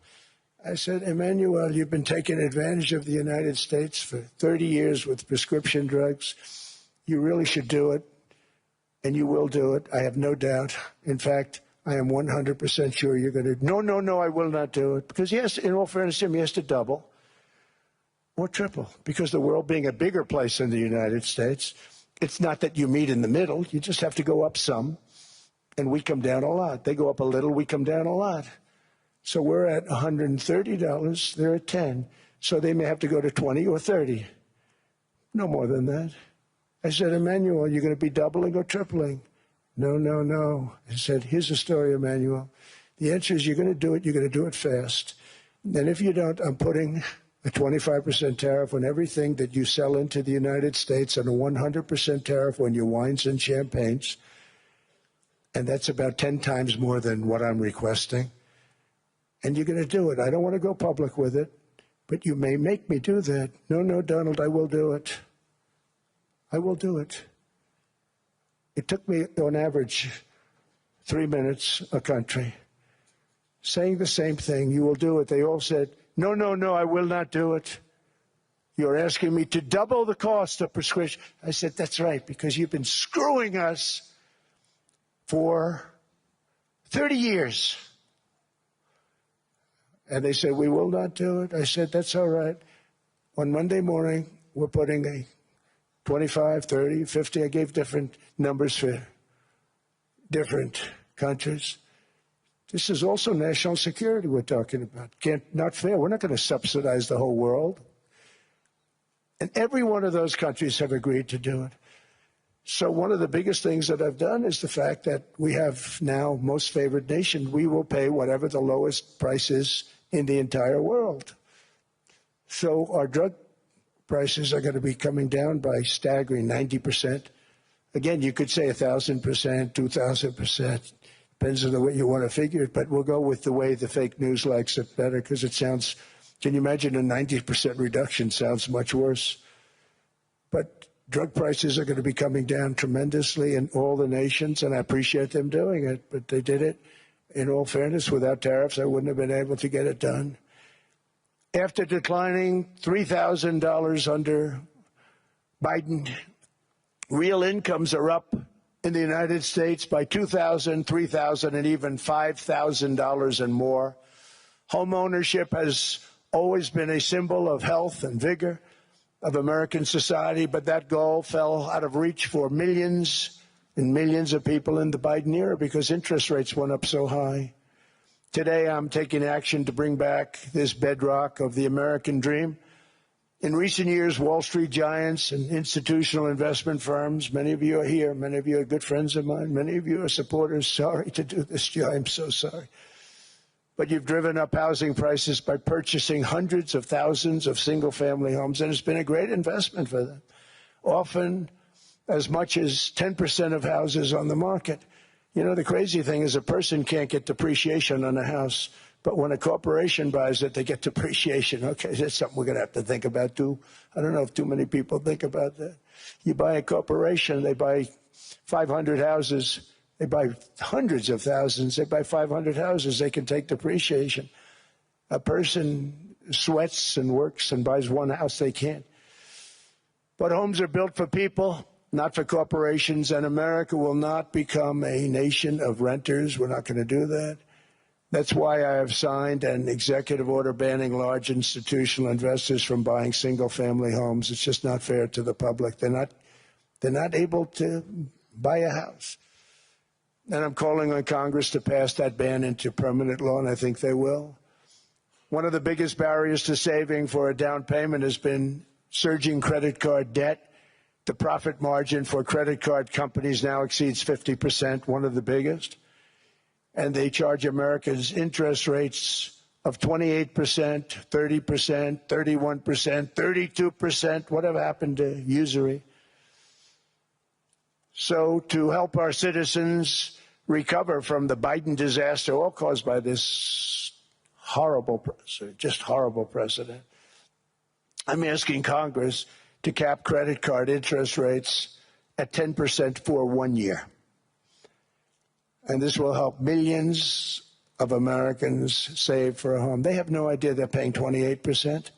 I said, Emmanuel, you've been taking advantage of the United States for 30 years with prescription drugs. You really should do it, and you will do it. I have no doubt. In fact, I am 100% sure you're going to. No, no, no, I will not do it. Because, yes, in all fairness to him, he has to double or triple. Because the world being a bigger place than the United States, it's not that you meet in the middle. You just have to go up some, and we come down a lot. They go up a little, we come down a lot. So we're at $130, they're at 10. So they may have to go to 20 or 30. No more than that. I said, Emmanuel, you're going to be doubling or tripling? No, no, no. I said, here's the story, Emmanuel. The answer is you're going to do it. You're going to do it fast. And if you don't, I'm putting a 25% tariff on everything that you sell into the United States and a 100% tariff on your wines and champagnes. And that's about 10 times more than what I'm requesting. And you're going to do it. I don't want to go public with it, but you may make me do that. No, no, Donald, I will do it. I will do it. It took me, on average, 3 minutes a country, saying the same thing. You will do it. They all said, no, no, no, I will not do it. You're asking me to double the cost of prescription. I said, that's right, because you've been screwing us for 30 years. And they said, we will not do it. I said, that's all right. On Monday morning, we're putting a 25, 30, 50. I gave different numbers for different countries. This is also national security we're talking about. Not fair. We're not going to subsidize the whole world. And every one of those countries have agreed to do it. So one of the biggest things that I've done is the fact that we have now most favored nation. We will pay whatever the lowest price is in the entire world. So our drug prices are going to be coming down by staggering 90%. Again, you could say 1,000%, 2,000%. Depends on the way you want to figure it, but we'll go with the way the fake news likes it better because it sounds, can you imagine a 90% reduction sounds much worse. But drug prices are going to be coming down tremendously in all the nations, and I appreciate them doing it, but they did it. In all fairness, without tariffs, I wouldn't have been able to get it done. After declining $3,000 under Biden, real incomes are up in the United States by $2,000, $3,000, and even $5,000 and more. Home ownership has always been a symbol of health and vigor of American society, but that goal fell out of reach for millions and millions of people in the Biden era because interest rates went up so high. Today, I'm taking action to bring back this bedrock of the American dream. In recent years, Wall Street giants and institutional investment firms, many of you are here, many of you are good friends of mine, many of you are supporters. Sorry to do this to you, I'm so sorry. But you've driven up housing prices by purchasing hundreds of thousands of single-family homes, and it's been a great investment for them. Often as much as 10% of houses on the market. You know, the crazy thing is a person can't get depreciation on a house, but when a corporation buys it, they get depreciation. Okay, that's something we're going to have to think about, too. I don't know if too many people think about that. You buy a corporation, they buy 500 houses. They buy hundreds of thousands. They buy 500 houses. They can take depreciation. A person sweats and works and buys one house, they can't. But homes are built for people, not for corporations, and America will not become a nation of renters. We're not going to do that. That's why I have signed an executive order banning large institutional investors from buying single-family homes. It's just not fair to the public. They're not able to buy a house. And I'm calling on Congress to pass that ban into permanent law, and I think they will. One of the biggest barriers to saving for a down payment has been surging credit card debt. The profit margin for credit card companies now exceeds 50%, one of the biggest. And they charge Americans interest rates of 28%, 30%, 31%, 32%. Whatever happened to usury? So to help our citizens recover from the Biden disaster, all caused by this horrible precedent, I'm asking Congress to cap credit card interest rates at 10% for 1 year. And this will help millions of Americans save for a home. They have no idea they're paying 28%.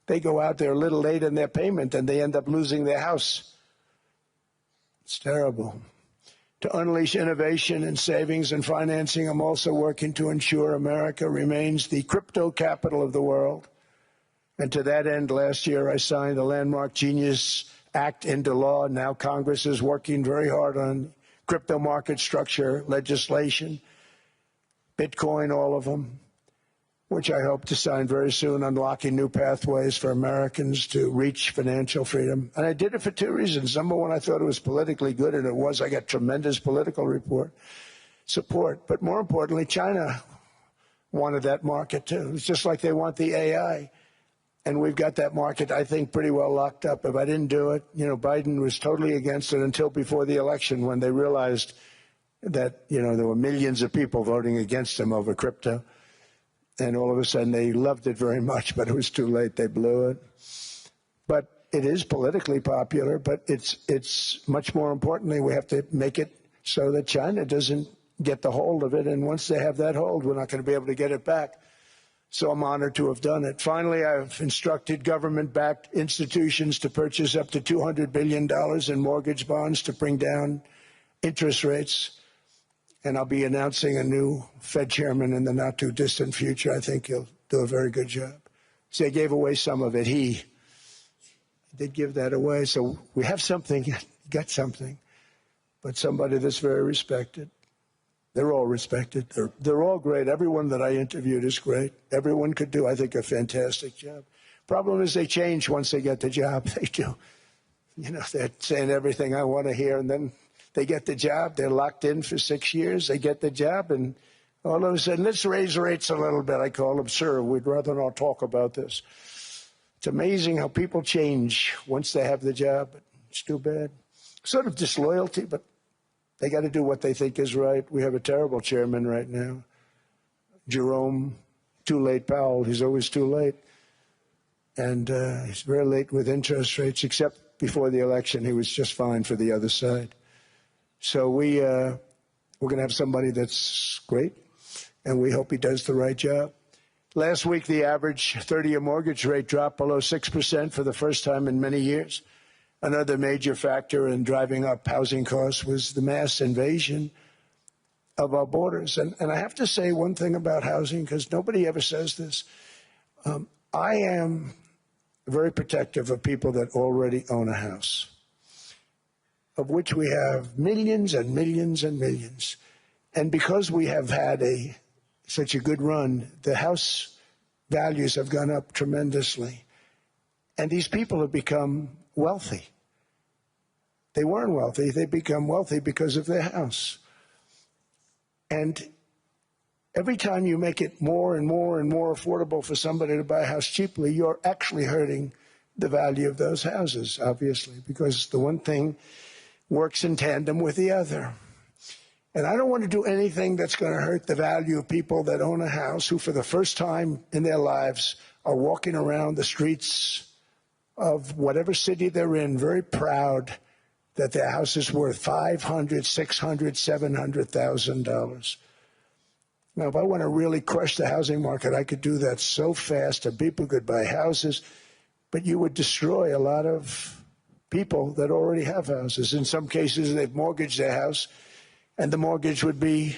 They go out there a little late in their payment and they end up losing their house. It's terrible. To unleash innovation in savings and financing, I'm also working to ensure America remains the crypto capital of the world. And to that end, last year, I signed the landmark Genius Act into law. Now Congress is working very hard on crypto market structure legislation, Bitcoin, all of them, which I hope to sign very soon, unlocking new pathways for Americans to reach financial freedom. And I did it for two reasons. Number one, I thought it was politically good, and it was. I got tremendous political support. But more importantly, China wanted that market, too. It's just like they want the AI. And we've got that market, I think, pretty well locked up. If I didn't do it, you know, Biden was totally against it until before the election when they realized that, you know, there were millions of people voting against him over crypto. And all of a sudden they loved it very much, but it was too late. They blew it. But it is politically popular, but it's much more importantly, we have to make it so that China doesn't get the hold of it. And once they have that hold, we're not going to be able to get it back. So I'm honored to have done it. Finally, I've instructed government-backed institutions to purchase up to $200 billion in mortgage bonds to bring down interest rates. And I'll be announcing a new Fed chairman in the not-too-distant future. I think he'll do a very good job. So they gave away some of it. He did give that away. So we have something, got something, but somebody that's very respected. They're all respected. They're all great. Everyone that I interviewed is great. Everyone could do, I think, a fantastic job. Problem is they change once they get the job. They do. You know, they're saying everything I want to hear, and then they get the job. They're locked in for 6 years. They get the job, and all of a sudden, let's raise rates a little bit. I call them, sir, we'd rather not talk about this. It's amazing how people change once they have the job. It's too bad. Sort of disloyalty, but they got to do what they think is right. We have a terrible chairman right now, Jerome, too late Powell. He's always too late. And he's very late with interest rates, except before the election, he was just fine for the other side. So we're going to have somebody that's great, and we hope he does the right job. Last week, the average 30-year mortgage rate dropped below 6% for the first time in many years. Another major factor in driving up housing costs was the mass invasion of our borders. And I have to say one thing about housing, because nobody ever says this. I am very protective of people that already own a house, of which we have millions and millions and millions. And because we have had a such a good run, the house values have gone up tremendously. And these people have become wealthy. They weren't wealthy. They become wealthy because of their house. And every time you make it more and more and more affordable for somebody to buy a house cheaply, you're actually hurting the value of those houses, obviously, because the one thing works in tandem with the other. And I don't want to do anything that's going to hurt the value of people that own a house who, for the first time in their lives, are walking around the streets of whatever city they're in, very proud that their house is worth $500,000, $600,000, $700,000. Now, if I want to really crush the housing market, I could do that so fast, and people could buy houses, but you would destroy a lot of people that already have houses. In some cases, they've mortgaged their house, and the mortgage would be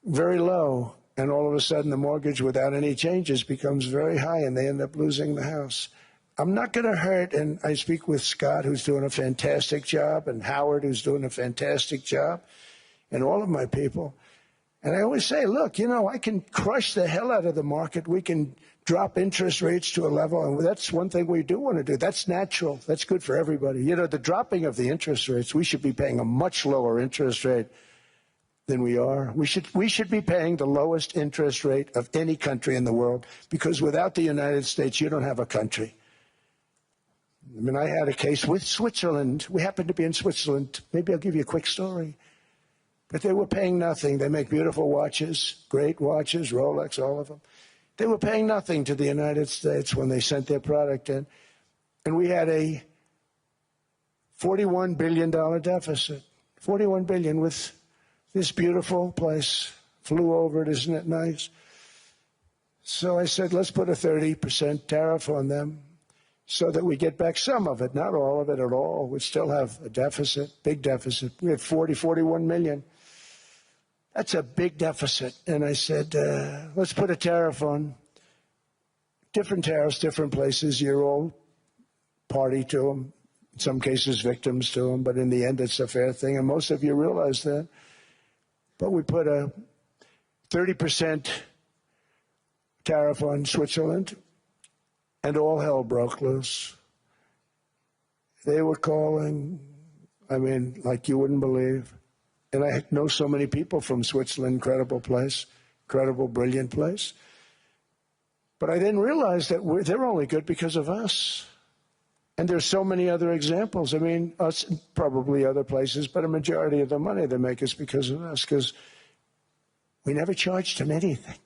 very low, and all of a sudden the mortgage without any changes becomes very high, and they end up losing the house. I'm not going to hurt, and I speak with Scott, who's doing a fantastic job, and Howard, who's doing a fantastic job, and all of my people. And I always say, look, you know, I can crush the hell out of the market. We can drop interest rates to a level, and that's one thing we do want to do. That's natural. That's good for everybody. You know, the dropping of the interest rates, we should be paying a much lower interest rate than we are. We should be paying the lowest interest rate of any country in the world, because without the United States, you don't have a country. I mean, I had a case with Switzerland. We happened to be in Switzerland. Maybe I'll give you a quick story. But they were paying nothing. They make beautiful watches, great watches, Rolex, all of them. They were paying nothing to the United States when they sent their product in. And we had a $41 billion deficit. $41 billion with this beautiful place. Flew over it, isn't it nice? So I said, let's put a 30% tariff on them, so that we get back some of it, not all of it at all. We still have a deficit, big deficit. We had 41 million. That's a big deficit. And I said, let's put a tariff on. Different tariffs, different places. You're all party to them. In some cases, victims to them. But in the end, it's a fair thing. And most of you realize that. But we put a 30% tariff on Switzerland, and all hell broke loose. They were calling, I mean, like you wouldn't believe. And I know so many people from Switzerland, incredible place, incredible, brilliant place. But I didn't realize that they're only good because of us. And there's so many other examples. I mean, us, probably other places, but a majority of the money they make is because of us, because we never charged them anything.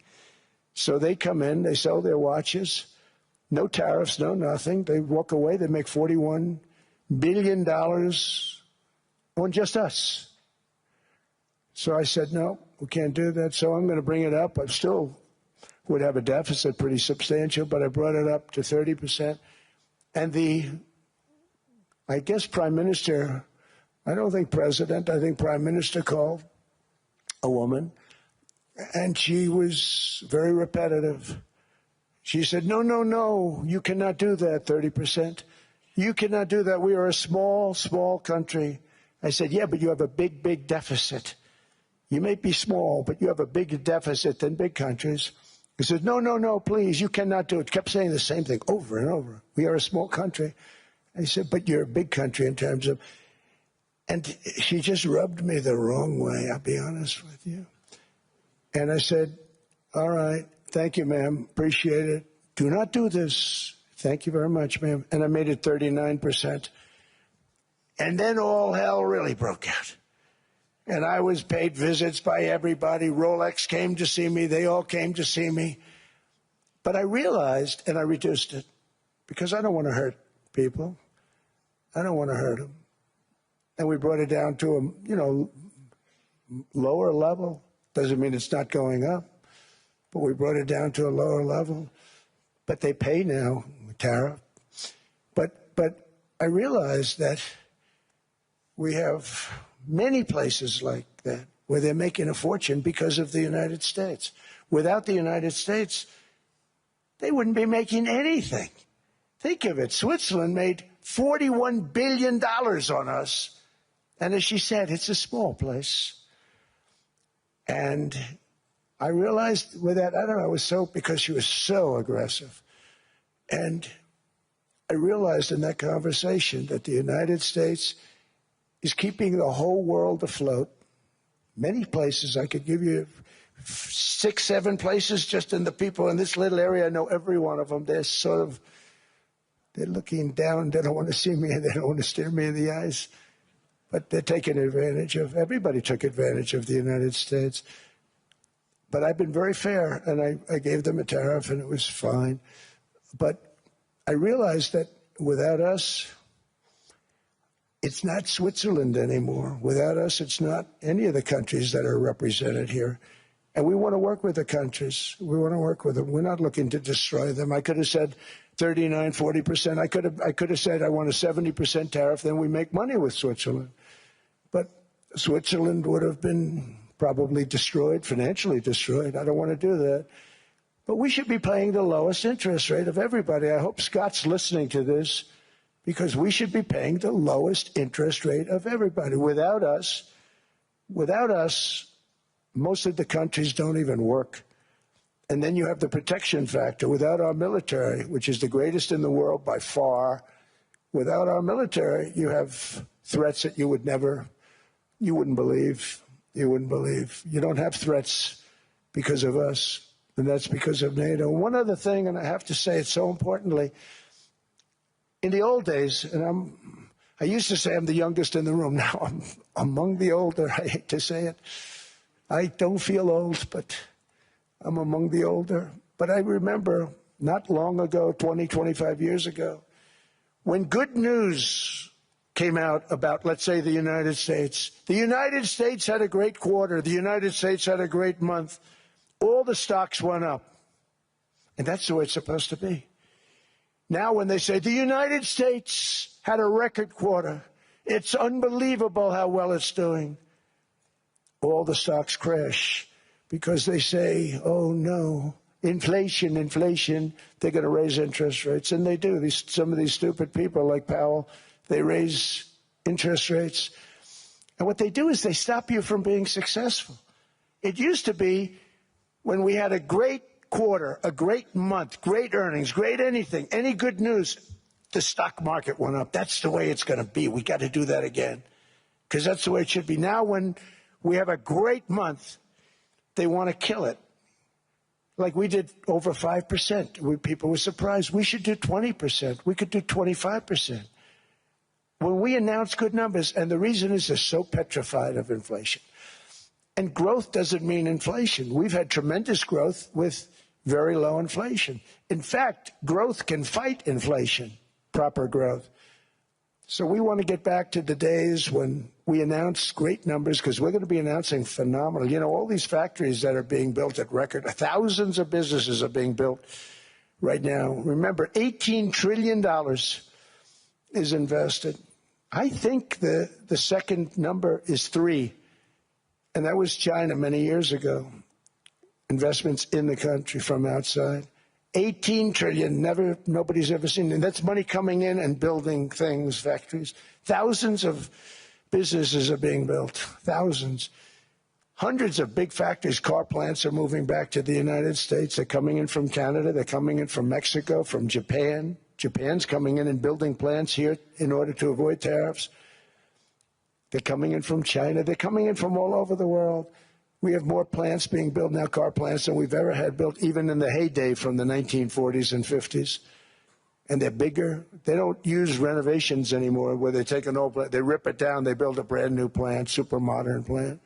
So they come in, they sell their watches, no tariffs, no nothing. They walk away. They make $41 billion on just us. So I said, no, we can't do that. So I'm going to bring it up. I still would have a deficit pretty substantial, but I brought it up to 30%. And I guess Prime Minister, I don't think President, I think Prime Minister called a woman, and she was very repetitive. She said, no, no, no, you cannot do that, 30%. You cannot do that. We are a small, small country. I said, yeah, but you have a big, big deficit. You may be small, but you have a bigger deficit than big countries. He said, no, no, no, please, you cannot do it. Kept saying the same thing over and over. We are a small country. I said, but you're a big country in terms of, and she just rubbed me the wrong way, I'll be honest with you. And I said, all right, thank you, ma'am, appreciate it. Do not do this. Thank you very much, ma'am. And I made it 39%. And then all hell really broke out. And I was paid visits by everybody. Rolex came to see me. They all came to see me. But I realized, and I reduced it, because I don't want to hurt people. I don't want to hurt them. And we brought it down to a, lower level. Doesn't mean it's not going up. But we brought it down to a lower level. But they pay now, tariff. But I realized that we have many places like that where they're making a fortune because of the United States. Without the United States, they wouldn't be making anything. Think of it. Switzerland made $41 billion on us. And as she said, it's a small place. And I realized with that, I don't know, it was so, because she was so aggressive. And I realized in that conversation that the United States is keeping the whole world afloat. Many places, I could give you 6, 7 places just in the people in this little area. I know every one of them. They're looking down. They don't want to see me, and they don't want to stare me in the eyes. But they're taking advantage of, everybody took advantage of the United States. But I've been very fair, and I gave them a tariff, and it was fine. But I realized that without us, it's not Switzerland anymore. Without us, it's not any of the countries that are represented here. And we want to work with the countries. We want to work with them. We're not looking to destroy them. I could have said 39, 40%. I could have said I want a 70% tariff, then we make money with Switzerland. But Switzerland would have been probably destroyed, financially destroyed. I don't want to do that. But we should be paying the lowest interest rate of everybody. I hope Scott's listening to this, because we should be paying the lowest interest rate of everybody. Without us, most of the countries don't even work. And then you have the protection factor. Without our military, which is the greatest in the world by far, without our military, you have threats that you wouldn't believe. You wouldn't believe. You don't have threats because of us, and that's because of NATO. One other thing, and I have to say it so importantly, in the old days, and I used to say I'm the youngest in the room. Now I'm among the older. I hate to say it. I don't feel old, but I'm among the older. But I remember not long ago, 20, 25 years ago, when good news came out about, let's say, the United States. The United States had a great quarter. The United States had a great month. All the stocks went up. And that's the way it's supposed to be. Now when they say the United States had a record quarter, it's unbelievable how well it's doing, all the stocks crash because they say, oh no, inflation, they're going to raise interest rates. And they do. Some of these stupid people like Powell, they raise interest rates. And what they do is they stop you from being successful. It used to be when we had a great quarter, a great month, great earnings, great anything, any good news, the stock market went up. That's the way it's going to be. We got to do that again, because that's the way it should be. Now when we have a great month, they want to kill it. Like we did over 5%. People were surprised. We should do 20%. We could do 25%. When we announce good numbers, and the reason is they're so petrified of inflation. And growth doesn't mean inflation. We've had tremendous growth with very low inflation. In fact, growth can fight inflation, proper growth. So we want to get back to the days when we announce great numbers, because we're going to be announcing phenomenal. You know, all these factories that are being built at record, thousands of businesses are being built right now. Remember, $18 trillion is invested. I think the second number is 3. And that was China many years ago. Investments in the country from outside. 18 trillion, nobody's ever seen. And that's money coming in and building things, factories. Thousands of businesses are being built. Thousands. Hundreds of big factories, car plants are moving back to the United States. They're coming in from Canada. They're coming in from Mexico, from Japan. Japan's coming in and building plants here in order to avoid tariffs. They're coming in from China. They're coming in from all over the world. We have more plants being built now, car plants, than we've ever had built, even in the heyday from the 1940s and 50s. And they're bigger. They don't use renovations anymore where they take an old plant, they rip it down, they build a brand new plant, super modern plant.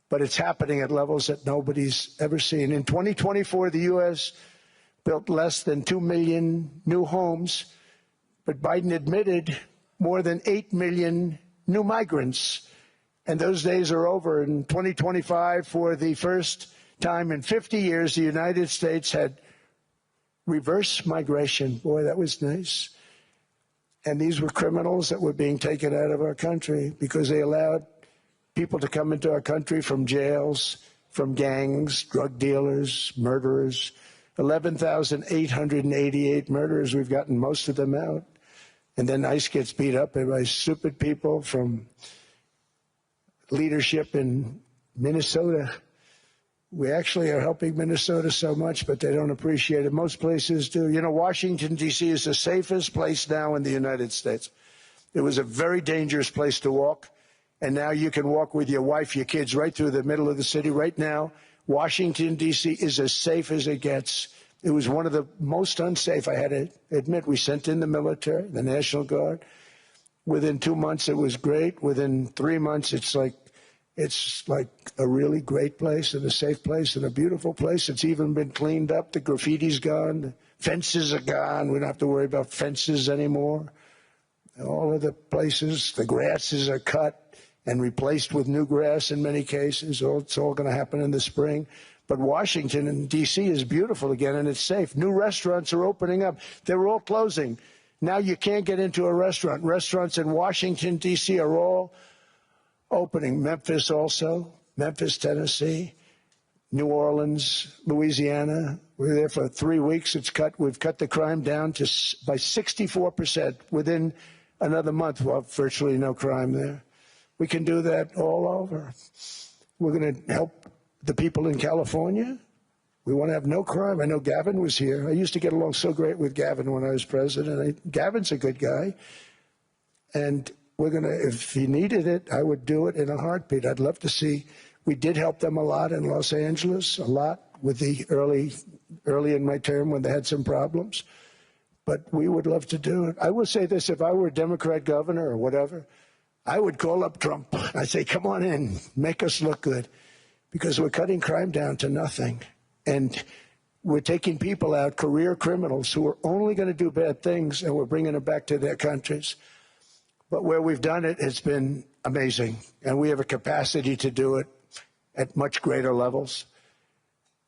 But it's happening at levels that nobody's ever seen. In 2024, the U.S. built less than 2 million new homes, but Biden admitted more than 8 million new migrants. And those days are over. In 2025, for the first time in 50 years, the United States had reverse migration. Boy, that was nice. And these were criminals that were being taken out of our country because they allowed people to come into our country from jails, from gangs, drug dealers, murderers. 11,888 murderers. We've gotten most of them out. And then ICE gets beat up by stupid people from leadership in Minnesota. We actually are helping Minnesota so much, but they don't appreciate it. Most places do. You know, Washington, D.C. is the safest place now in the United States. It was a very dangerous place to walk, and now you can walk with your wife, your kids, right through the middle of the city. Right now, Washington, D.C. is as safe as it gets. It was one of the most unsafe. I had to admit, we sent in the military, the National Guard. Within 2 months, it was great. Within 3 months, it's like a really great place and a safe place and a beautiful place. It's even been cleaned up. The graffiti's gone. The fences are gone. We don't have to worry about fences anymore. All of the places, the grasses are cut and replaced with new grass in many cases. It's all going to happen in the spring. But Washington and D.C. is beautiful again, and it's safe. New restaurants are opening up. They were all closing. Now you can't get into a restaurant. Restaurants in Washington, D.C. are all opening. Memphis also, Memphis, Tennessee, New Orleans, Louisiana. We were there for 3 weeks. We've cut the crime down by 64%. Within another month, we'll have virtually no crime there. We can do that all over. We're going to help the people in California. We want to have no crime. I know Gavin was here. I used to get along so great with Gavin when I was president. Gavin's a good guy. And we're going to, if he needed it, I would do it in a heartbeat. I'd love to see. We did help them a lot in Los Angeles, a lot with the early in my term when they had some problems. But we would love to do it. I will say this, if I were a Democrat governor or whatever, I would call up Trump. I'd say, come on in, make us look good. Because we're cutting crime down to nothing. And we're taking people out, career criminals who are only going to do bad things, and we're bringing them back to their countries. But where we've done it, it's been amazing. And we have a capacity to do it at much greater levels.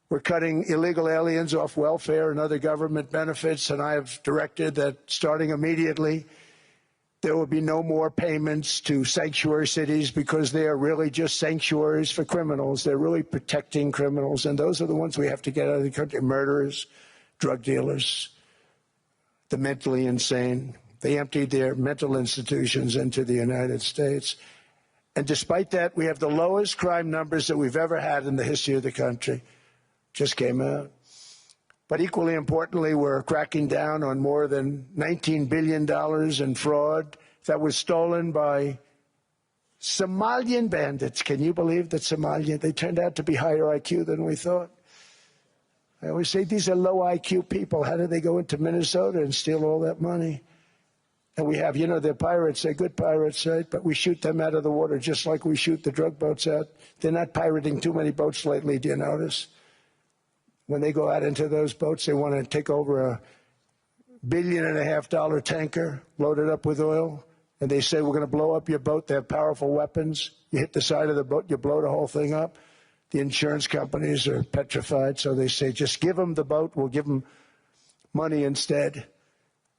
We're cutting illegal aliens off welfare and other government benefits, and I have directed that starting immediately, there will be no more payments to sanctuary cities because they are really just sanctuaries for criminals. They're really protecting criminals, and those are the ones we have to get out of the country. Murderers, drug dealers, the mentally insane. They emptied their mental institutions into the United States. And despite that, we have the lowest crime numbers that we've ever had in the history of the country. Just came out. But equally importantly, we're cracking down on more than $19 billion in fraud that was stolen by Somalian bandits. Can you believe that they turned out to be higher IQ than we thought? I always say these are low IQ people. How did they go into Minnesota and steal all that money? And we have, they're pirates. They're good pirates, right? But we shoot them out of the water just like we shoot the drug boats out. They're not pirating too many boats lately, do you notice? When they go out into those boats, they want to take over $1.5 billion tanker loaded up with oil, and they say, we're going to blow up your boat. They have powerful weapons. You hit the side of the boat, you blow the whole thing up. The insurance companies are petrified, so they say, just give them the boat. We'll give them money instead.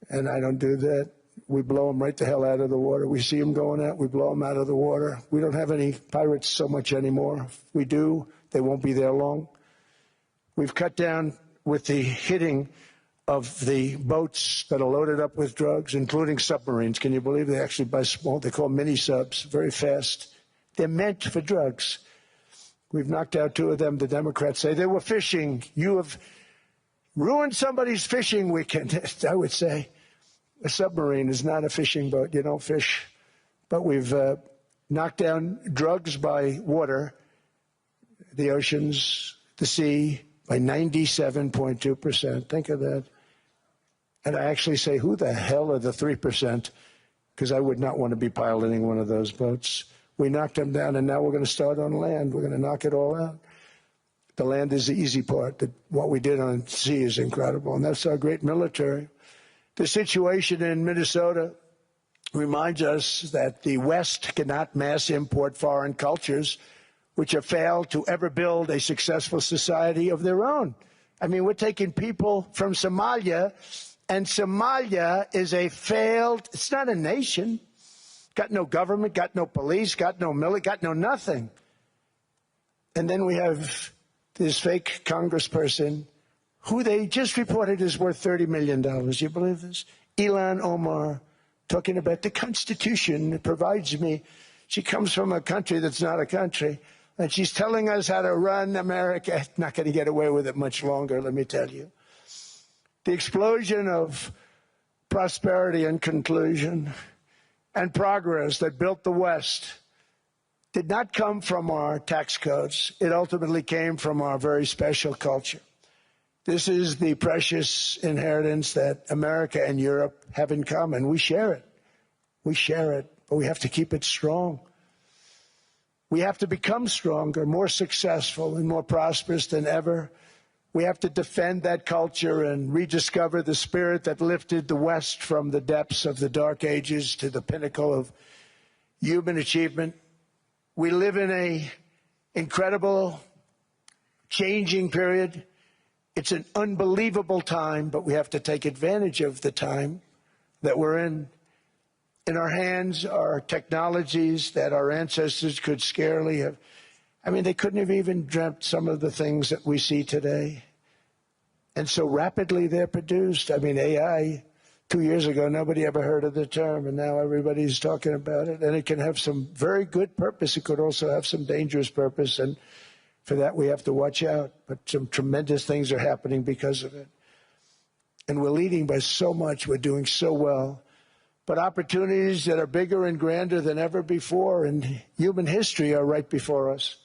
And I don't do that. We blow them right the hell out of the water. We see them going out, we blow them out of the water. We don't have any pirates so much anymore. If we do, they won't be there long. We've cut down with the hitting of the boats that are loaded up with drugs, including submarines. Can you believe they actually buy small? They call mini subs, very fast. They're meant for drugs. We've knocked out 2 of them. The Democrats say they were fishing. You have ruined somebody's fishing weekend. I would say a submarine is not a fishing boat. You don't fish. But we've knocked down drugs by water, the oceans, the sea, by 97.2%. Think of that. And I actually say, who the hell are the 3%? Because I would not want to be piloting one of those boats. We knocked them down, and now we're going to start on land. We're going to knock it all out. The land is the easy part. What we did on sea is incredible, and that's our great military. The situation in Minnesota reminds us that the West cannot mass import foreign cultures which have failed to ever build a successful society of their own. I mean, we're taking people from Somalia, and Somalia is it's not a nation. Got no government, got no police, got no military, got no nothing. And then we have this fake congressperson who they just reported is worth $30 million. You believe this? Ilhan Omar, talking about the Constitution provides me. She comes from a country that's not a country. And she's telling us how to run America. Not going to get away with it much longer, let me tell you. The explosion of prosperity and conclusion and progress that built the West did not come from our tax codes. It ultimately came from our very special culture. This is the precious inheritance that America and Europe have in common. We share it. We share it, but we have to keep it strong. We have to become stronger, more successful, and more prosperous than ever. We have to defend that culture and rediscover the spirit that lifted the West from the depths of the Dark Ages to the pinnacle of human achievement. We live in an incredible, changing period. It's an unbelievable time, but we have to take advantage of the time that we're in. In our hands are technologies that our ancestors could scarcely have. I mean, they couldn't have even dreamt some of the things that we see today. And so rapidly they're produced. I mean, AI, 2 years ago, nobody ever heard of the term, and now everybody's talking about it. And it can have some very good purpose. It could also have some dangerous purpose, and for that we have to watch out. But some tremendous things are happening because of it. And we're leading by so much. We're doing so well. But opportunities that are bigger and grander than ever before in human history are right before us.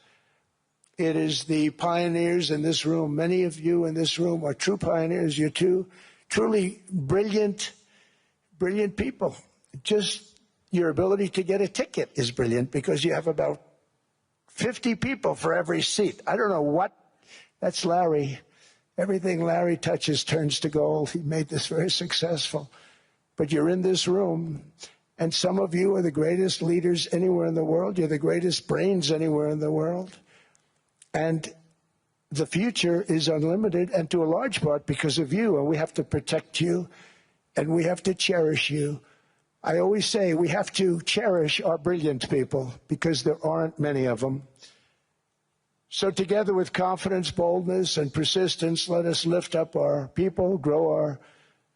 It is the pioneers in this room. Many of you in this room are true pioneers. You're truly brilliant people. Just your ability to get a ticket is brilliant because you have about 50 people for every seat. I don't know what. That's Larry. Everything Larry touches turns to gold. He made this very successful. But you're in this room, and some of you are the greatest leaders anywhere in the world. You're the greatest brains anywhere in the world. And the future is unlimited, and to a large part because of you. And we have to protect you, and we have to cherish you. I always say we have to cherish our brilliant people because there aren't many of them. So together with confidence, boldness, and persistence, let us lift up our people, grow our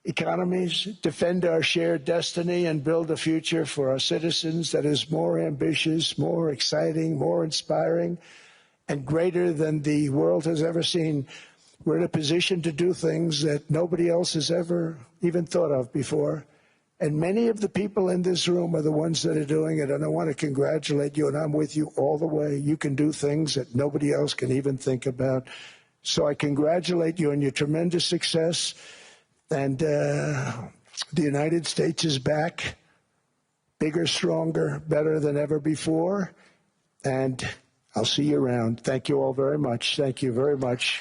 economies, defend our shared destiny, and build a future for our citizens that is more ambitious, more exciting, more inspiring, and greater than the world has ever seen. We're in a position to do things that nobody else has ever even thought of before. And many of the people in this room are the ones that are doing it, and I want to congratulate you, and I'm with you all the way. You can do things that nobody else can even think about. So I congratulate you on your tremendous success. And the United States is back, bigger, stronger, better than ever before. And I'll see you around. Thank you all very much. Thank you very much.